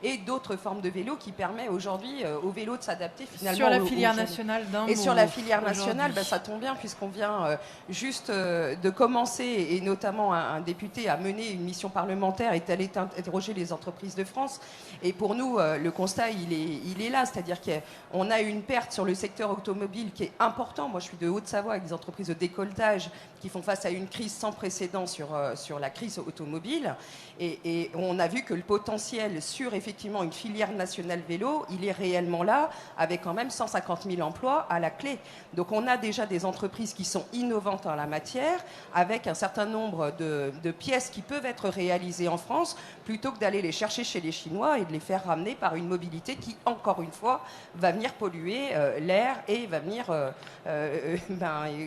Et d'autres formes de vélos qui permettent aujourd'hui au vélo de s'adapter finalement. Sur la aux filière jeunes. nationale d'un Et mot sur la filière aujourd'hui. nationale, ça tombe bien puisqu'on vient juste de commencer, et notamment un député a mené une mission parlementaire, est allé interroger les entreprises de France. Et pour nous, le constat, il est là, c'est-à-dire qu'on a une perte sur le secteur automobile qui est important. Moi, je suis de Haute-Savoie avec des entreprises de décolletage qui font face à une crise sans précédent sur la crise automobile. Et on a vu que le potentiel sur effectivement une filière nationale vélo, il est réellement là, avec quand même 150 000 emplois à la clé. Donc on a déjà des entreprises qui sont innovantes en la matière, avec un certain nombre de pièces qui peuvent être réalisées en France, plutôt que d'aller les chercher chez les Chinois et de les faire ramener par une mobilité qui, encore une fois, va venir polluer l'air et va venir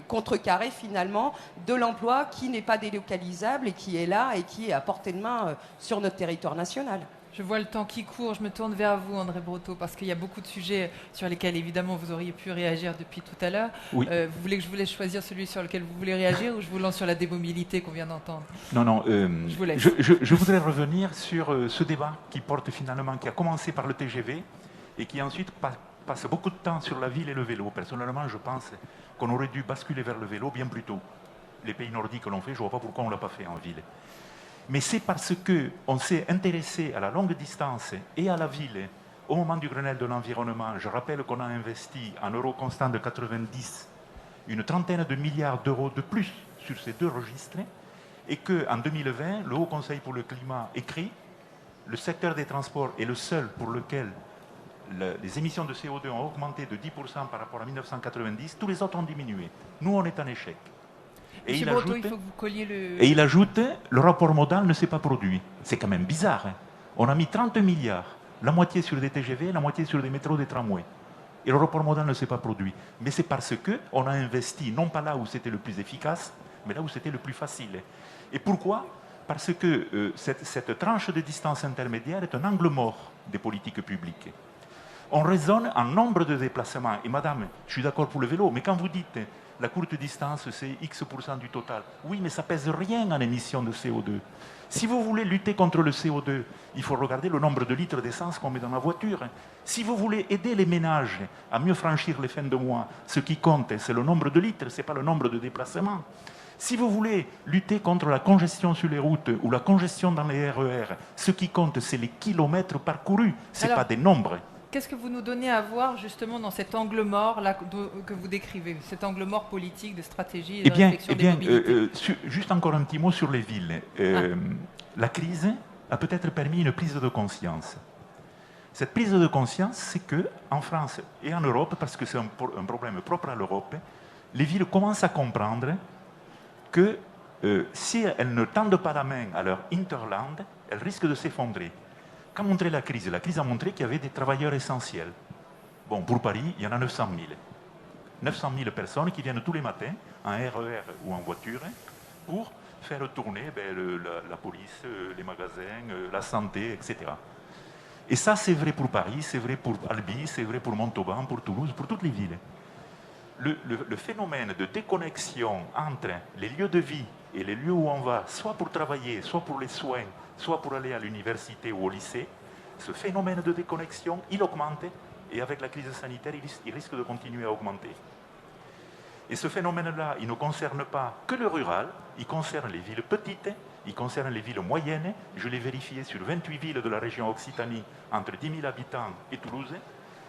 contrecarrer finalement de l'emploi qui n'est pas délocalisable et qui est là et qui est à portée de main sur notre territoire national. Je vois le temps qui court, je me tourne vers vous, André Bourteau, parce qu'il y a beaucoup de sujets sur lesquels, évidemment, vous auriez pu réagir depuis tout à l'heure. Oui. Vous voulez que je vous laisse choisir celui sur lequel vous voulez réagir ou je vous lance sur la démobilité qu'on vient d'entendre? Non, Je vous laisse. je voudrais revenir sur ce débat qui porte finalement, qui a commencé par le TGV et qui ensuite passe beaucoup de temps sur la ville et le vélo. Personnellement, je pense qu'on aurait dû basculer vers le vélo bien plus tôt. Les pays nordiques l'ont fait, je ne vois pas pourquoi on ne l'a pas fait en ville. Mais c'est parce qu'on s'est intéressé à la longue distance et à la ville au moment du Grenelle de l'environnement. Je rappelle qu'on a investi en euros constants de 90 une trentaine de milliards d'euros de plus sur ces deux registres et qu'en 2020, le Haut Conseil pour le climat écrit le secteur des transports est le seul pour lequel les émissions de CO2 ont augmenté de 10% par rapport à 1990, tous les autres ont diminué. Nous, on est en échec. Monsieur Bourteau, il faut que vous colliez le... Et il ajoute, le rapport modal ne s'est pas produit. C'est quand même bizarre. Hein. On a mis 30 milliards, la moitié sur des TGV, la moitié sur des métros, des tramways. Et le rapport modal ne s'est pas produit. Mais c'est parce qu'on a investi, non pas là où c'était le plus efficace, mais là où c'était le plus facile. Et pourquoi ? Parce que cette tranche de distance intermédiaire est un angle mort des politiques publiques. On raisonne en nombre de déplacements. Et madame, je suis d'accord pour le vélo, mais quand vous dites la courte distance, c'est X% du total, oui, mais ça pèse rien en émissions de CO2. Si vous voulez lutter contre le CO2, il faut regarder le nombre de litres d'essence qu'on met dans la voiture. Si vous voulez aider les ménages à mieux franchir les fins de mois, ce qui compte, c'est le nombre de litres, ce n'est pas le nombre de déplacements. Si vous voulez lutter contre la congestion sur les routes ou la congestion dans les RER, ce qui compte, c'est les kilomètres parcourus, ce n'est pas des nombres. Qu'est-ce que vous nous donnez à voir justement dans cet angle mort là, que vous décrivez, cet angle mort politique de stratégie et de réflexion des mobilités? Juste encore un petit mot sur les villes. La crise a peut-être permis une prise de conscience. Cette prise de conscience, c'est qu'en France et en Europe, parce que c'est un problème propre à l'Europe, les villes commencent à comprendre que si elles ne tendent pas la main à leur hinterland, elles risquent de s'effondrer. Qu'a montré la crise? La crise a montré qu'il y avait des travailleurs essentiels. Bon, pour Paris, il y en a 900 000. 900 000 personnes qui viennent tous les matins, en RER ou en voiture, pour faire tourner la police, les magasins, la santé, etc. Et ça, c'est vrai pour Paris, c'est vrai pour Albi, c'est vrai pour Montauban, pour Toulouse, pour toutes les villes. Le phénomène de déconnexion entre les lieux de vie et les lieux où on va, soit pour travailler, soit pour les soins, soit pour aller à l'université ou au lycée, ce phénomène de déconnexion, il augmente, et avec la crise sanitaire, il risque de continuer à augmenter. Et ce phénomène-là, il ne concerne pas que le rural, il concerne les villes petites, il concerne les villes moyennes. Je l'ai vérifié sur 28 villes de la région Occitanie, entre 10 000 habitants et Toulouse,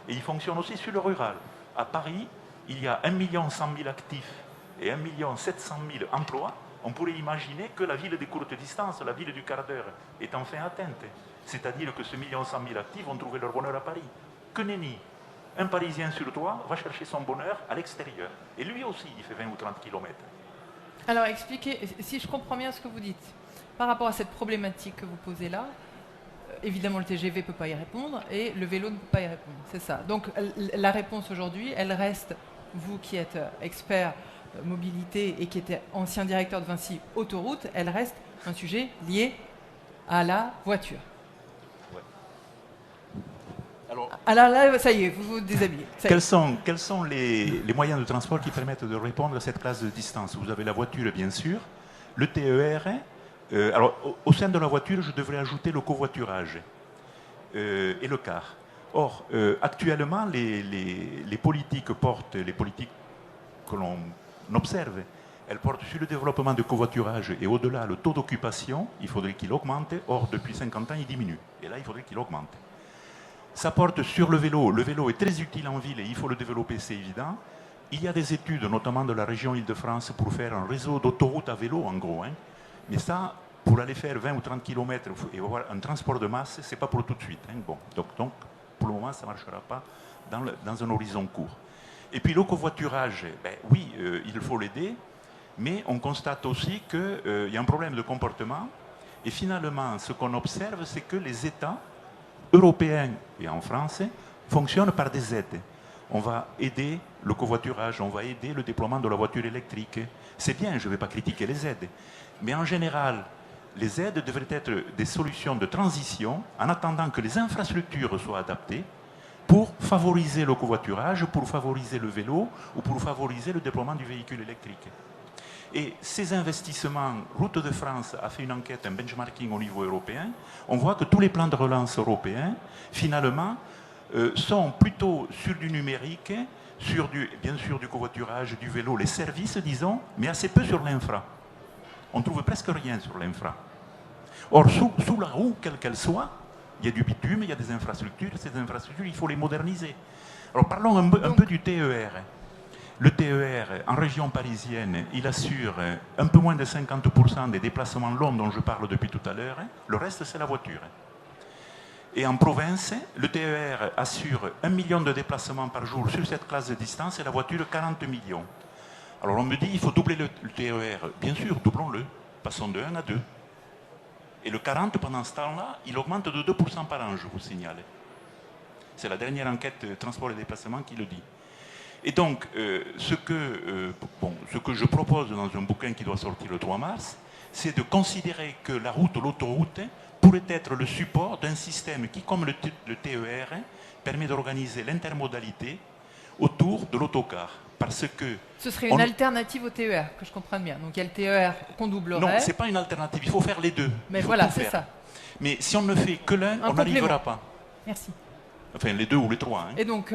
et il fonctionne aussi sur le rural. À Paris, il y a 1 100 000 actifs et 1 700 000 emplois. On pourrait imaginer que la ville des courtes distances, la ville du quart d'heure, est enfin atteinte. C'est-à-dire que ce 1 100 000 actifs vont trouver leur bonheur à Paris. Que nenni, un Parisien sur 3 va chercher son bonheur à l'extérieur. Et lui aussi, il fait 20 ou 30 kilomètres. Alors expliquez, si je comprends bien ce que vous dites, par rapport à cette problématique que vous posez là, évidemment le TGV ne peut pas y répondre et le vélo ne peut pas y répondre, c'est ça. Donc la réponse aujourd'hui, elle reste, vous qui êtes expert mobilité et qui était ancien directeur de Vinci Autoroute, elle reste un sujet lié à la voiture. Ouais. Alors là, ça y est, vous vous déshabillez. Quels sont les moyens de transport qui permettent de répondre à cette classe de distance? Vous avez la voiture, bien sûr, le TER. Alors, au sein de la voiture, je devrais ajouter le covoiturage et le car. Or, actuellement, les politiques que l'on observe, elles portent sur le développement du covoiturage et au-delà, le taux d'occupation, il faudrait qu'il augmente. Or, depuis 50 ans, il diminue. Et là, il faudrait qu'il augmente. Ça porte sur le vélo. Le vélo est très utile en ville et il faut le développer, c'est évident. Il y a des études, notamment de la région Île-de-France, pour faire un réseau d'autoroutes à vélo, en gros. Mais ça, pour aller faire 20 ou 30 km et avoir un transport de masse, ce n'est pas pour tout de suite. Bon. Donc, pour le moment, ça ne marchera pas dans un horizon court. Et puis le covoiturage, oui, il faut l'aider, mais on constate aussi qu'il y a un problème de comportement. Et finalement, ce qu'on observe, c'est que les États européens et en France fonctionnent par des aides. On va aider le covoiturage, on va aider le déploiement de la voiture électrique. C'est bien, je ne vais pas critiquer les aides. Mais en général, les aides devraient être des solutions de transition en attendant que les infrastructures soient adaptées pour favoriser le covoiturage, pour favoriser le vélo ou pour favoriser le déploiement du véhicule électrique. Et ces investissements, Route de France a fait une enquête, un benchmarking au niveau européen. On voit que tous les plans de relance européens, finalement, sont plutôt sur du numérique, bien sûr du covoiturage, du vélo, les services, disons, mais assez peu sur l'infra. On ne trouve presque rien sur l'infra. Or, sous la roue, quelle qu'elle soit, il y a du bitume, il y a des infrastructures. Ces infrastructures, il faut les moderniser. Alors, parlons un peu du TER. Le TER, en région parisienne, il assure un peu moins de 50% des déplacements longs dont je parle depuis tout à l'heure. Le reste, c'est la voiture. Et en province, le TER assure 1 million de déplacements par jour sur cette classe de distance et la voiture 40 millions. Alors on me dit il faut doubler le TER. Bien sûr, doublons-le. Passons de 1 à 2. Et le 40, pendant ce temps-là, il augmente de 2% par an, je vous signale. C'est la dernière enquête transport et déplacement qui le dit. Et donc, ce que je propose dans un bouquin qui doit sortir le 3 mars, c'est de considérer que la route, l'autoroute, pourrait être le support d'un système qui, comme le TER, permet d'organiser l'intermodalité autour de l'autocar. Parce que ce serait une alternative au TER, que je comprenne bien. Donc il y a le TER qu'on doublerait. Non, ce n'est pas une alternative, il faut faire les deux. Mais voilà, c'est ça. Mais si on ne fait que l'un, on n'arrivera pas. Merci. Enfin, les deux ou les trois. Hein. Et donc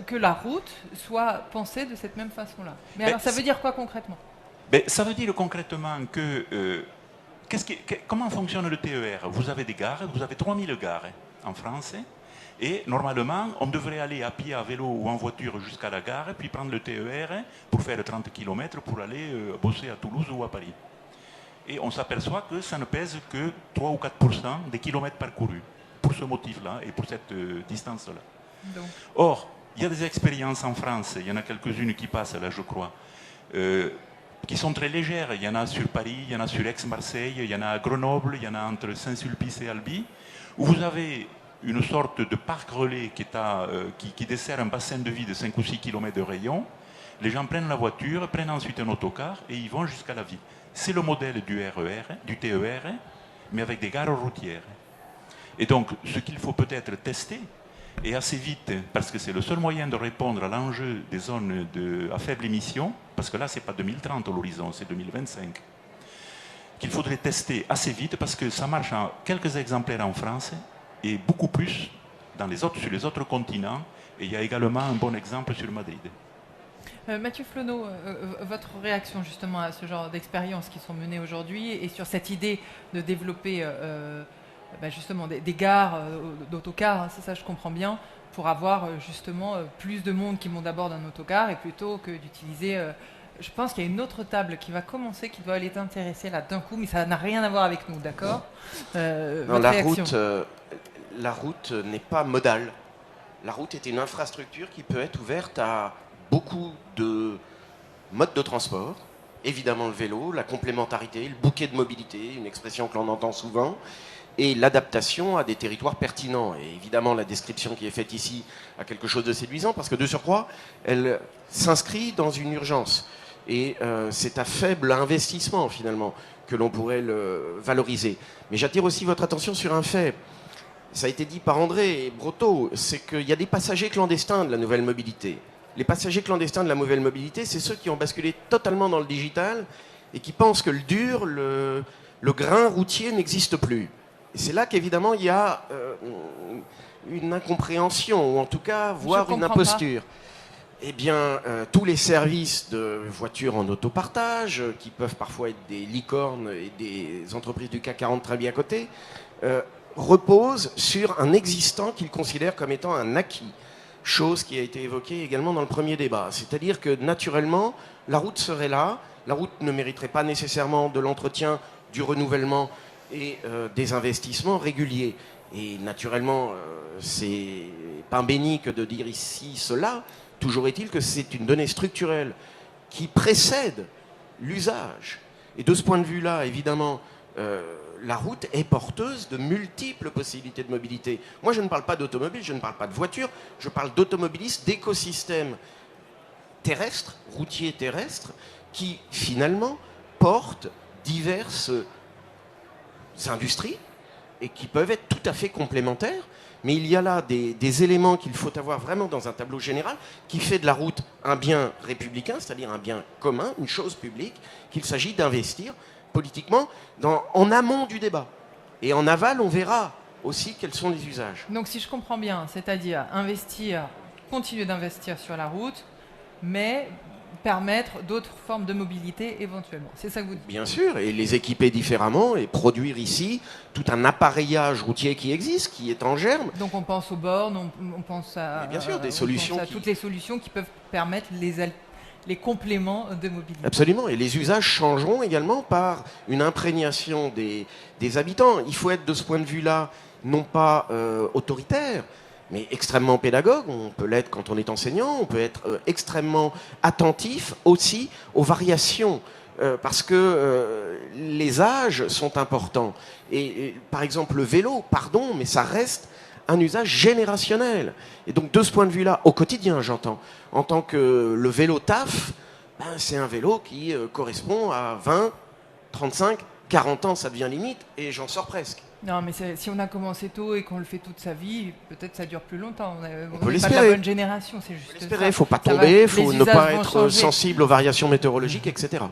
que la route soit pensée de cette même façon-là. Mais alors ça veut dire quoi concrètement? Ça veut dire concrètement que... comment fonctionne le TER? Vous avez des gares, vous avez 3000 gares en France. Et normalement, on devrait aller à pied, à vélo ou en voiture jusqu'à la gare, puis prendre le TER pour faire 30 km pour aller bosser à Toulouse ou à Paris. Et on s'aperçoit que ça ne pèse que 3 ou 4% des kilomètres parcourus, pour ce motif-là et pour cette distance-là. Or, il y a des expériences en France, il y en a quelques-unes qui passent là, je crois, qui sont très légères. Il y en a sur Paris, il y en a sur Aix-Marseille, il y en a à Grenoble, il y en a entre Saint-Sulpice et Albi, où vous avez une sorte de parc relais qui dessert un bassin de vie de 5 ou 6 km de rayon. Les gens prennent la voiture, prennent ensuite un autocar et ils vont jusqu'à la ville. C'est le modèle du RER, du TER, mais avec des gares routières. Et donc, ce qu'il faut peut-être tester, et assez vite, parce que c'est le seul moyen de répondre à l'enjeu des zones à faible émission, parce que là, ce n'est pas 2030 à l'horizon, c'est 2025, qu'il faudrait tester assez vite, parce que ça marche en quelques exemplaires en France, et beaucoup plus sur les autres continents. Et il y a également un bon exemple sur Madrid. Mathieu Flonneau, votre réaction justement à ce genre d'expériences qui sont menées aujourd'hui et sur cette idée de développer justement des gares d'autocars, c'est ça je comprends bien, pour avoir justement plus de monde qui monte d'abord d'un autocar et plutôt que d'utiliser... je pense qu'il y a une autre table qui va commencer, qui doit aller t'intéresser là d'un coup, mais ça n'a rien à voir avec nous, d'accord? Non, la route n'est pas modale. La route est une infrastructure qui peut être ouverte à beaucoup de modes de transport. Évidemment le vélo, la complémentarité, le bouquet de mobilité, une expression que l'on entend souvent, et l'adaptation à des territoires pertinents. Et évidemment la description qui est faite ici a quelque chose de séduisant parce que de surcroît, elle s'inscrit dans une urgence. Et c'est à faible investissement finalement que l'on pourrait le valoriser. Mais j'attire aussi votre attention sur un fait. Ça a été dit par André Breteau, c'est qu'il y a des passagers clandestins de la nouvelle mobilité. Les passagers clandestins de la nouvelle mobilité, c'est ceux qui ont basculé totalement dans le digital et qui pensent que le dur, le grain routier n'existe plus. Et c'est là qu'évidemment il y a une incompréhension, ou en tout cas, voire une imposture. Eh bien, tous les services de voitures en autopartage, qui peuvent parfois être des licornes et des entreprises du CAC 40 très bien cotées, reposent sur un existant qu'ils considèrent comme étant un acquis. Chose qui a été évoquée également dans le premier débat. C'est-à-dire que naturellement, la route serait là, la route ne mériterait pas nécessairement de l'entretien, du renouvellement et des investissements réguliers. Et naturellement, c'est pain béni que de dire ici cela. Toujours est-il que c'est une donnée structurelle qui précède l'usage. Et de ce point de vue-là, évidemment, la route est porteuse de multiples possibilités de mobilité. Moi, je ne parle pas d'automobile, je ne parle pas de voiture, je parle d'automobilistes, d'écosystèmes terrestres, routiers terrestres, qui finalement portent diverses industries et qui peuvent être tout à fait complémentaires. Mais il y a là des éléments qu'il faut avoir vraiment dans un tableau général qui fait de la route un bien républicain, c'est-à-dire un bien commun, une chose publique, qu'il s'agit d'investir politiquement en amont du débat. Et en aval, on verra aussi quels sont les usages. Donc si je comprends bien, c'est-à-dire continuer d'investir sur la route, mais permettre d'autres formes de mobilité éventuellement. C'est ça que vous dites? Bien sûr, et les équiper différemment et produire ici tout un appareillage routier qui existe, qui est en germe. Donc on pense aux bornes, on pense à, bien sûr, des solutions toutes les solutions qui peuvent permettre les compléments de mobilité. Absolument, et les usages changeront également par une imprégnation des habitants. Il faut être de ce point de vue-là non pas autoritaire, mais extrêmement pédagogue. On peut l'être quand on est enseignant, on peut être extrêmement attentif aussi aux variations, parce que les âges sont importants. Et par exemple, le vélo, pardon, mais ça reste un usage générationnel. Et donc de ce point de vue-là, au quotidien, j'entends, en tant que le vélo taf, c'est un vélo qui correspond à 20, 35, 40 ans, ça devient limite, et j'en sors presque. Non, mais si on a commencé tôt et qu'on le fait toute sa vie, peut-être ça dure plus longtemps. On n'est pas de l'espérer. la bonne génération, c'est juste ça. Il ne faut pas Ça va, tomber, il faut les ne usages pas vont être changer. sensible aux variations météorologiques, etc.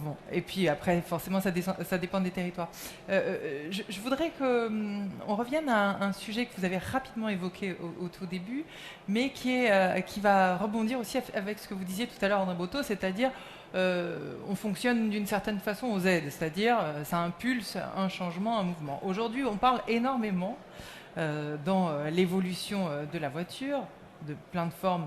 Bon. Et puis après, forcément, ça dépend des territoires. Je voudrais qu'on revienne à un sujet que vous avez rapidement évoqué au tout début, mais qui va rebondir aussi avec ce que vous disiez tout à l'heure, André Boto, c'est-à-dire on fonctionne d'une certaine façon aux aides, c'est-à-dire ça impulse un changement, un mouvement. Aujourd'hui, on parle énormément dans l'évolution de la voiture, de plein de formes,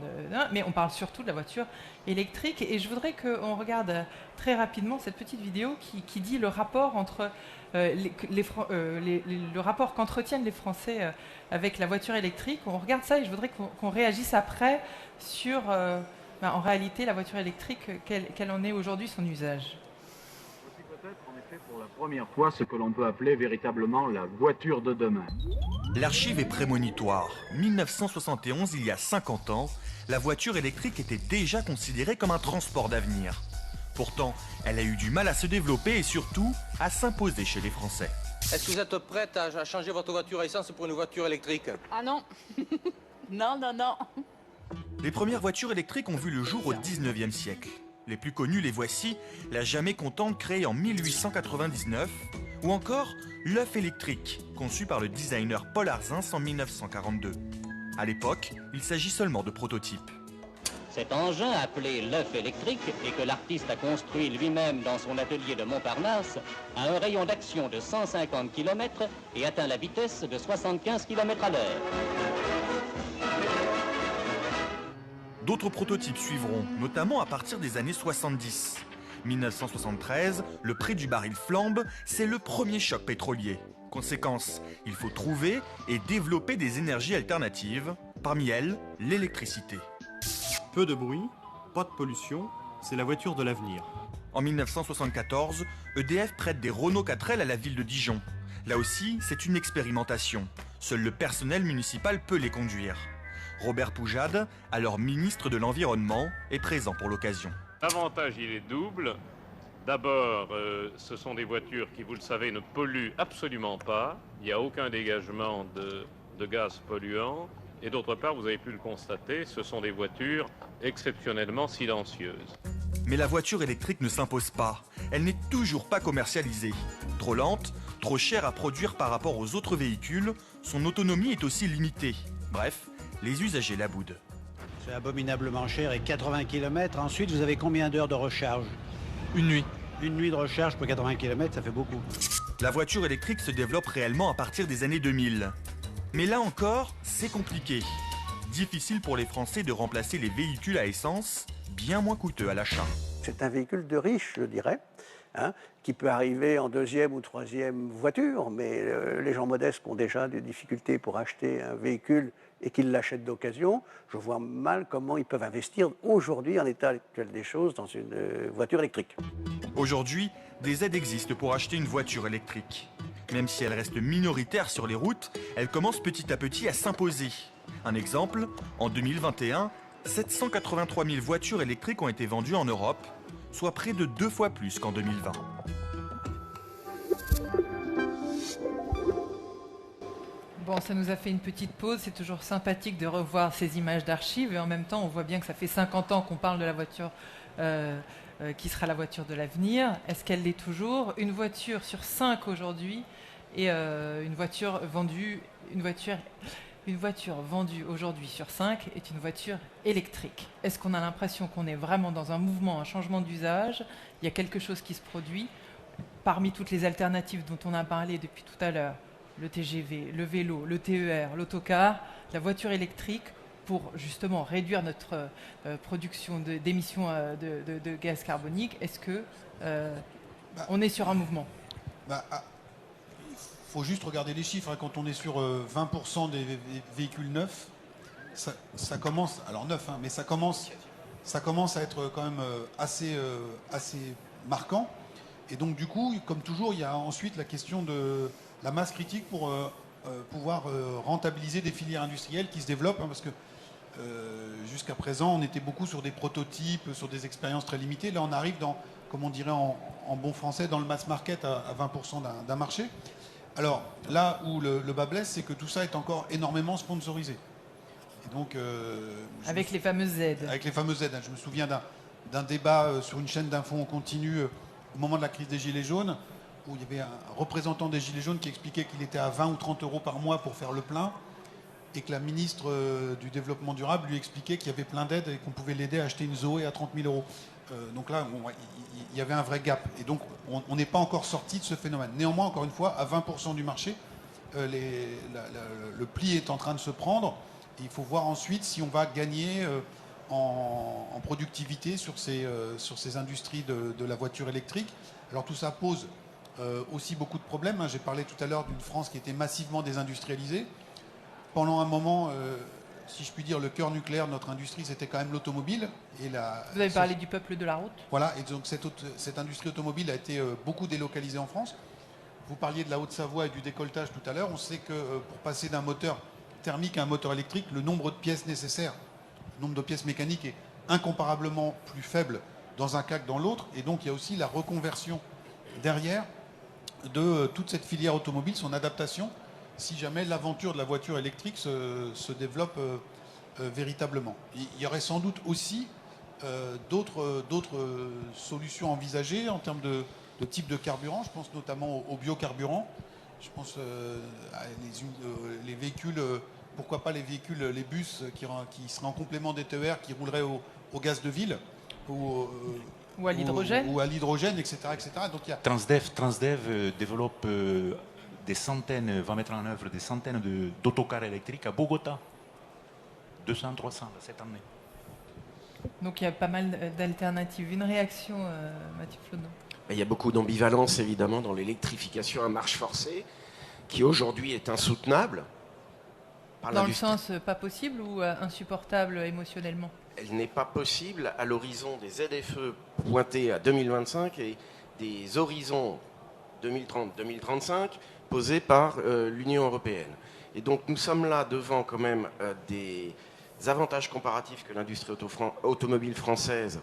mais on parle surtout de la voiture électrique. Et je voudrais qu'on regarde très rapidement cette petite vidéo qui dit le rapport entre le rapport qu'entretiennent les Français avec la voiture électrique. On regarde ça et je voudrais qu'on réagisse après sur, en réalité, la voiture électrique, quel en est aujourd'hui son usage. Voici peut-être en effet pour la première fois ce que l'on peut appeler véritablement la voiture de demain. L'archive est prémonitoire. 1971, il y a 50 ans, la voiture électrique était déjà considérée comme un transport d'avenir. Pourtant, elle a eu du mal à se développer et surtout à s'imposer chez les Français. Est-ce que vous êtes prête à changer votre voiture à essence pour une voiture électrique? Ah non. Non. Les premières voitures électriques ont vu le jour au 19e siècle. Les plus connues, les voici, la jamais contente créée en 1899, ou encore l'œuf électrique, conçu par le designer Paul Arzins en 1942. À l'époque, il s'agit seulement de prototypes. Cet engin appelé l'œuf électrique et que l'artiste a construit lui-même dans son atelier de Montparnasse a un rayon d'action de 150 km et atteint la vitesse de 75 km à l'heure. D'autres prototypes suivront, notamment à partir des années 70. 1973, le prix du baril flambe, c'est le premier choc pétrolier. Conséquence, il faut trouver et développer des énergies alternatives, parmi elles l'électricité. Peu de bruit, pas de pollution, c'est la voiture de l'avenir. En 1974, EDF prête des Renault 4L à la ville de Dijon. Là aussi, c'est une expérimentation. Seul le personnel municipal peut les conduire. Robert Poujade, alors ministre de l'Environnement, est présent pour l'occasion. L'avantage, il est double. D'abord, ce sont des voitures qui, vous le savez, ne polluent absolument pas. Il n'y a aucun dégagement de gaz polluants. Et d'autre part, vous avez pu le constater, ce sont des voitures exceptionnellement silencieuses. Mais la voiture électrique ne s'impose pas. Elle n'est toujours pas commercialisée. Trop lente, trop chère à produire par rapport aux autres véhicules, son autonomie est aussi limitée. Bref, les usagers la boudent. C'est abominablement cher et 80 km. Ensuite, vous avez combien d'heures de recharge? Une nuit. Une nuit de recharge pour 80 km, ça fait beaucoup. La voiture électrique se développe réellement à partir des années 2000. Mais là encore, c'est compliqué. Difficile pour les Français de remplacer les véhicules à essence, bien moins coûteux à l'achat. C'est un véhicule de riche, je dirais, qui peut arriver en deuxième ou troisième voiture, mais les gens modestes qui ont déjà des difficultés pour acheter un véhicule et qu'ils l'achètent d'occasion, je vois mal comment ils peuvent investir aujourd'hui, en état actuel des choses, dans une voiture électrique. Aujourd'hui, des aides existent pour acheter une voiture électrique. Même si elle reste minoritaire sur les routes, elle commence petit à petit à s'imposer. Un exemple, en 2021, 783 000 voitures électriques ont été vendues en Europe, soit près de 2 fois plus qu'en 2020. Bon, ça nous a fait une petite pause. C'est toujours sympathique de revoir ces images d'archives. Et en même temps, on voit bien que ça fait 50 ans qu'on parle de la voiture qui sera la voiture de l'avenir. Est-ce qu'elle l'est toujours? Une voiture sur 5 aujourd'hui et une voiture vendue aujourd'hui sur 5 est une voiture électrique. Est-ce qu'on a l'impression qu'on est vraiment dans un mouvement, un changement d'usage? Il y a quelque chose qui se produit parmi toutes les alternatives dont on a parlé depuis tout à l'heure. Le TGV, le vélo, le TER, l'autocar, la voiture électrique, pour justement réduire notre production d'émissions de gaz carbonique. Est-ce que on est sur un mouvement? Il faut juste regarder les chiffres. Quand on est sur 20% des véhicules neufs, ça commence, alors neuf, mais ça commence à être quand même assez marquant. Et donc du coup, comme toujours, il y a ensuite la question de la masse critique pour pouvoir rentabiliser des filières industrielles qui se développent, parce que jusqu'à présent, on était beaucoup sur des prototypes, sur des expériences très limitées. Là, on arrive dans, comme on dirait en bon français, dans le mass market à 20% d'un marché. Alors, là où le bas blesse, c'est que tout ça est encore énormément sponsorisé. Et donc, avec les fameuses aides. Avec les fameuses aides. Je me souviens d'un débat sur une chaîne d'infos en continu au moment de la crise des Gilets jaunes, où il y avait un représentant des Gilets jaunes qui expliquait qu'il était à 20 ou 30 euros par mois pour faire le plein, et que la ministre du Développement durable lui expliquait qu'il y avait plein d'aides et qu'on pouvait l'aider à acheter une Zoé à 30 000 euros. Donc là, il y avait un vrai gap. Et donc, on n'est pas encore sorti de ce phénomène. Néanmoins, encore une fois, à 20% du marché, le pli est en train de se prendre. Et il faut voir ensuite si on va gagner en productivité sur ces industries de la voiture électrique. Alors tout ça pose aussi beaucoup de problèmes. J'ai parlé tout à l'heure d'une France qui était massivement désindustrialisée. Pendant un moment, si je puis dire, le cœur nucléaire de notre industrie, c'était quand même l'automobile. Vous avez parlé du peuple de la route. Voilà, et donc cette industrie automobile a été beaucoup délocalisée en France. Vous parliez de la Haute-Savoie et du décolletage tout à l'heure. On sait que pour passer d'un moteur thermique à un moteur électrique, le nombre de pièces nécessaires, le nombre de pièces mécaniques est incomparablement plus faible dans un cas que dans l'autre. Et donc il y a aussi la reconversion derrière de toute cette filière automobile, son adaptation, si jamais l'aventure de la voiture électrique se développe véritablement. Il y aurait sans doute aussi d'autres solutions envisagées en termes de type de carburant. Je pense notamment aux biocarburants. Je pense à les véhicules, pourquoi pas les véhicules, les bus qui seraient en complément des TER, qui rouleraient au gaz de ville ou à l'hydrogène. Ou à l'hydrogène, etc. etc. Donc, Transdev développe va mettre en œuvre des centaines d'autocars électriques à Bogota. 200, 300 cette année. Donc il y a pas mal d'alternatives. Une réaction, Mathieu Flodon? Il y a beaucoup d'ambivalence évidemment dans l'électrification à marche forcée, qui aujourd'hui est insoutenable. Dans le sens pas possible ou insupportable émotionnellement? Elle n'est pas possible à l'horizon des ZFE pointés à 2025 et des horizons 2030-2035 posés par l'Union européenne. Et donc nous sommes là devant quand même des avantages comparatifs que l'industrie automobile française,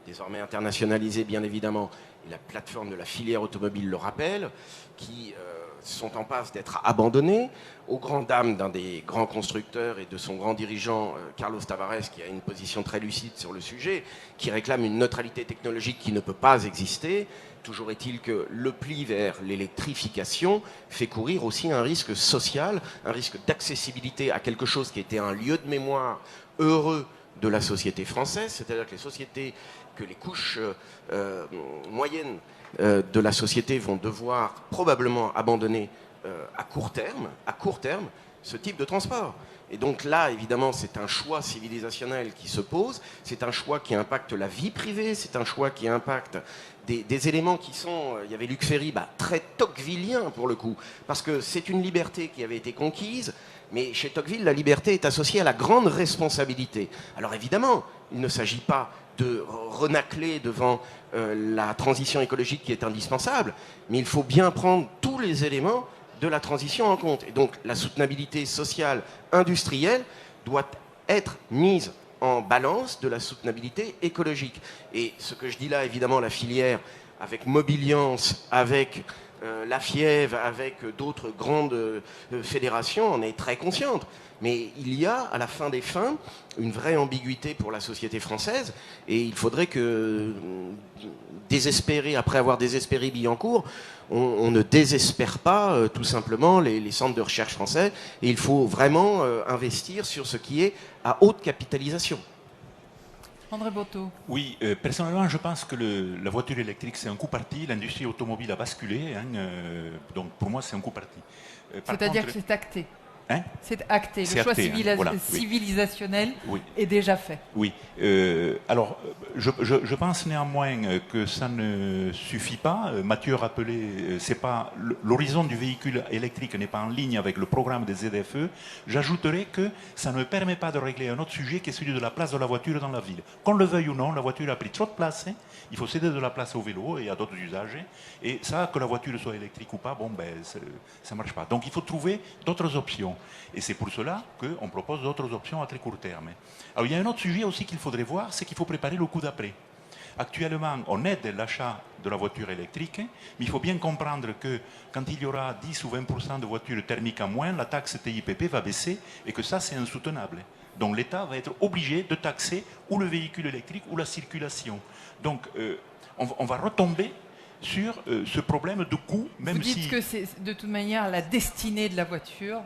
désormais internationalisée bien évidemment, et la plateforme de la filière automobile le rappelle, qui sont en passe d'être abandonnés, aux grandes dames d'un des grands constructeurs et de son grand dirigeant Carlos Tavares, qui a une position très lucide sur le sujet, qui réclame une neutralité technologique qui ne peut pas exister. Toujours est-il que le pli vers l'électrification fait courir aussi un risque social, un risque d'accessibilité à quelque chose qui était un lieu de mémoire heureux de la société française, c'est-à-dire que les couches moyennes de la société vont devoir probablement abandonner à court terme, ce type de transport. Et donc là, évidemment, c'est un choix civilisationnel qui se pose, c'est un choix qui impacte la vie privée, c'est un choix qui impacte des éléments qui sont, il y avait Luc Ferry, très tocquevillien pour le coup, parce que c'est une liberté qui avait été conquise, mais chez Tocqueville, la liberté est associée à la grande responsabilité. Alors évidemment, il ne s'agit pas de renacler devant la transition écologique qui est indispensable, mais il faut bien prendre tous les éléments de la transition en compte. Et donc la soutenabilité sociale, industrielle doit être mise en balance de la soutenabilité écologique. Et ce que je dis là, évidemment, la filière avec Mobiliance, avec la FIEV, avec d'autres grandes fédérations, en est très consciente. Mais il y a, à la fin des fins, une vraie ambiguïté pour la société française, et il faudrait que, après avoir désespéré Billancourt, on ne désespère pas tout simplement les centres de recherche français, et il faut vraiment investir sur ce qui est à haute capitalisation. André Boto. Oui, personnellement, je pense que la voiture électrique, c'est un coup parti. L'industrie automobile a basculé. Donc, pour moi, c'est un coup parti. C'est-à-dire que c'est acté. Hein? C'est acté. Le choix civilisationnel est déjà fait. Oui. Alors, je pense néanmoins que ça ne suffit pas. Mathieu rappelait, c'est pas l'horizon du véhicule électrique n'est pas en ligne avec le programme des ZFE. J'ajouterais que ça ne permet pas de régler un autre sujet qui est celui de la place de la voiture dans la ville. Qu'on le veuille ou non, la voiture a pris trop de place. Il faut céder de la place au vélo et à d'autres usages. Et ça, que la voiture soit électrique ou pas, ça ne marche pas. Donc il faut trouver d'autres options. Et c'est pour cela qu'on propose d'autres options à très court terme. Alors il y a un autre sujet aussi qu'il faudrait voir, c'est qu'il faut préparer le coup d'après. Actuellement, on aide l'achat de la voiture électrique, mais il faut bien comprendre que quand il y aura 10 ou 20% de voitures thermiques en moins, la taxe TIPP va baisser et que ça, c'est insoutenable. Donc l'État va être obligé de taxer ou le véhicule électrique ou la circulation. Donc on va retomber sur ce problème de coût, même si... Vous dites que c'est de toute manière la destinée de la voiture,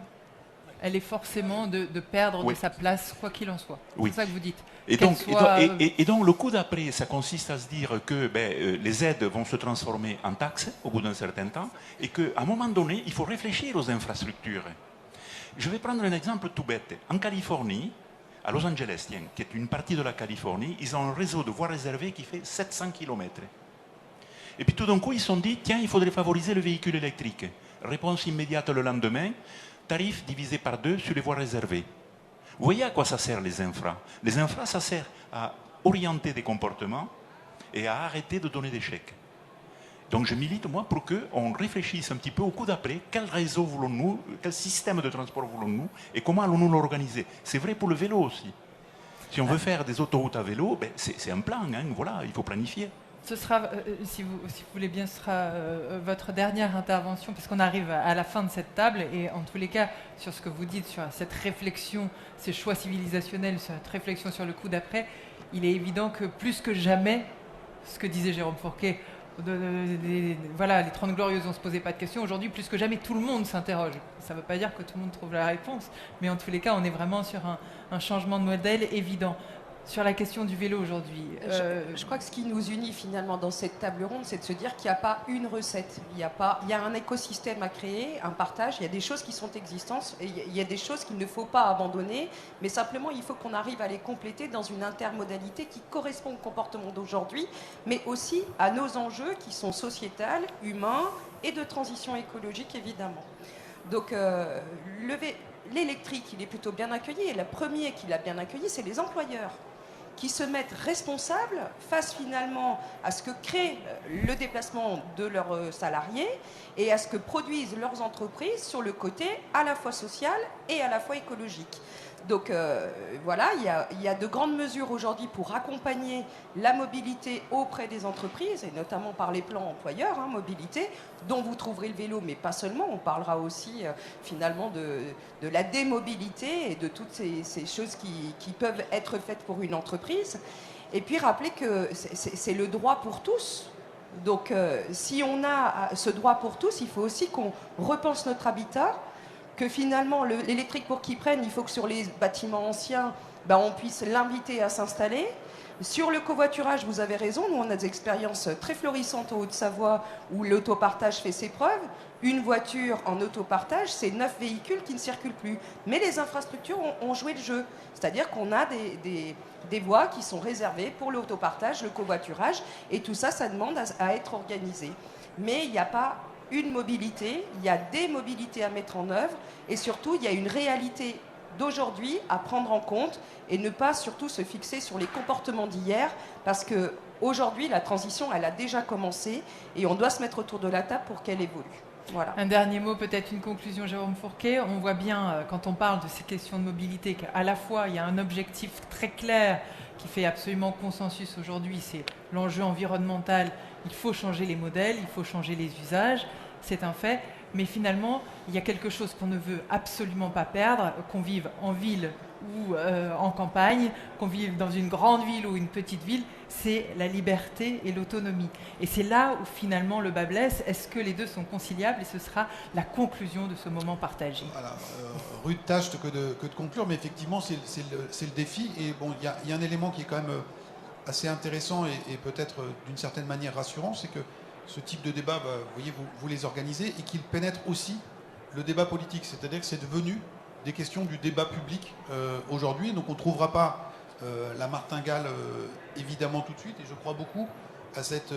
elle est forcément de perdre de sa place, quoi qu'il en soit. C'est ça que vous dites. Et donc, le coup d'après, ça consiste à se dire que les aides vont se transformer en taxes au bout d'un certain temps et qu'à un moment donné, il faut réfléchir aux infrastructures. Je vais prendre un exemple tout bête. En Californie, à Los Angeles, tiens, qui est une partie de la Californie, ils ont un réseau de voies réservées qui fait 700 km. Et puis tout d'un coup, ils se sont dit, tiens, il faudrait favoriser le véhicule électrique. Réponse immédiate le lendemain, tarif divisé par 2 sur les voies réservées. Vous voyez à quoi ça sert les infras? Les infras, ça sert à orienter des comportements et à arrêter de donner des chèques. Donc je milite, moi, pour qu'on réfléchisse un petit peu au coup d'après, quel réseau voulons-nous, quel système de transport voulons-nous et comment allons-nous l'organiser. C'est vrai pour le vélo aussi. Si on veut faire des autoroutes à vélo, c'est un plan, hein, voilà, il faut planifier. Ce sera, si vous voulez bien, ce sera votre dernière intervention, parce qu'on arrive à la fin de cette table, et en tous les cas, sur ce que vous dites, sur cette réflexion, ces choix civilisationnels, cette réflexion sur le coup d'après, il est évident que plus que jamais, ce que disait Jérôme Fourquet, voilà, les 30 Glorieuses, on ne se posait pas de questions. Aujourd'hui, plus que jamais, tout le monde s'interroge. Ça ne veut pas dire que tout le monde trouve la réponse, mais en tous les cas, on est vraiment sur un changement de modèle évident. Sur la question du vélo aujourd'hui. Je crois que ce qui nous unit finalement dans cette table ronde, c'est de se dire qu'il n'y a pas une recette. Il y a un écosystème à créer, un partage. Il y a des choses qui sont existantes et il y a des choses qu'il ne faut pas abandonner. Mais simplement, il faut qu'on arrive à les compléter dans une intermodalité qui correspond au comportement d'aujourd'hui, mais aussi à nos enjeux qui sont sociétals, humains et de transition écologique, évidemment. Donc, l'électrique, il est plutôt bien accueilli. Et le premier qui l'a bien accueilli, c'est les employeurs, qui se mettent responsables face finalement à ce que crée le déplacement de leurs salariés et à ce que produisent leurs entreprises sur le côté à la fois social et à la fois écologique. Donc voilà, il y a de grandes mesures aujourd'hui pour accompagner la mobilité auprès des entreprises, et notamment par les plans employeurs, mobilité, dont vous trouverez le vélo, mais pas seulement. On parlera aussi finalement de la démobilité et de toutes ces choses qui peuvent être faites pour une entreprise. Et puis rappeler que c'est le droit pour tous. Donc si on a ce droit pour tous, il faut aussi qu'on repense notre habitat, que finalement l'électrique pour qu'il prenne, il faut que sur les bâtiments anciens, on puisse l'inviter à s'installer. Sur le covoiturage, vous avez raison, nous on a des expériences très florissantes en Haute-Savoie où l'autopartage fait ses preuves. Une voiture en autopartage, c'est 9 véhicules qui ne circulent plus. Mais les infrastructures ont joué le jeu. C'est-à-dire qu'on a des voies qui sont réservées pour l'autopartage, le covoiturage, et tout ça, ça demande à être organisé. Mais il n'y a pas une mobilité, il y a des mobilités à mettre en œuvre, et surtout, il y a une réalité d'aujourd'hui à prendre en compte et ne pas surtout se fixer sur les comportements d'hier, parce qu'aujourd'hui, la transition, elle a déjà commencé et on doit se mettre autour de la table pour qu'elle évolue. Voilà. Un dernier mot, peut-être une conclusion, Jérôme Fourquet. On voit bien, quand on parle de ces questions de mobilité, qu'à la fois, il y a un objectif très clair qui fait absolument consensus aujourd'hui, c'est l'enjeu environnemental. Il faut changer les modèles, il faut changer les usages, c'est un fait. Mais finalement, il y a quelque chose qu'on ne veut absolument pas perdre, qu'on vive en ville ou en campagne, qu'on vive dans une grande ville ou une petite ville, c'est la liberté et l'autonomie. Et c'est là où finalement le bât blesse. Est-ce que les deux sont conciliables? Et ce sera la conclusion de ce moment partagé. Voilà, rude tâche que de conclure, mais effectivement c'est le défi. Et bon, il y a un élément qui est quand même assez intéressant et peut-être d'une certaine manière rassurant, c'est que ce type de débat, vous voyez, vous les organisez et qu'il pénètre aussi le débat politique. C'est-à-dire que c'est devenu des questions du débat public aujourd'hui. Donc on ne trouvera pas la martingale évidemment tout de suite. Et je crois beaucoup à cette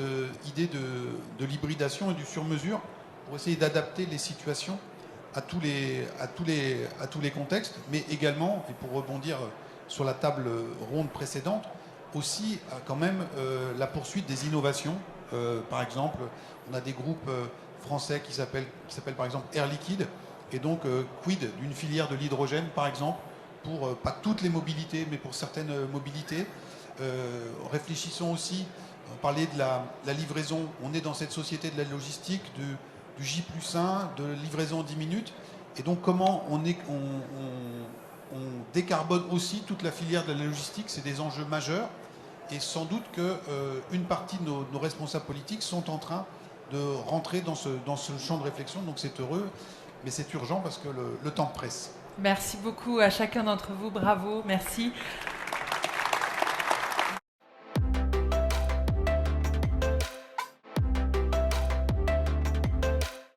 idée de l'hybridation et du sur-mesure pour essayer d'adapter les situations à tous les contextes, mais également, et pour rebondir sur la table ronde précédente, aussi quand même la poursuite des innovations. Par exemple, on a des groupes français qui s'appellent par exemple Air Liquide, et donc quid d'une filière de l'hydrogène par exemple, pour pas toutes les mobilités, mais pour certaines mobilités. Réfléchissons aussi parliez de la livraison. On est dans cette société de la logistique, du J+1, de livraison en 10 minutes. Et donc, comment on décarbone aussi toute la filière de la logistique? C'est des enjeux majeurs. Et sans doute qu'une partie de nos responsables politiques sont en train de rentrer dans ce champ de réflexion. Donc, c'est heureux, mais c'est urgent parce que le temps presse. Merci beaucoup à chacun d'entre vous. Bravo, merci.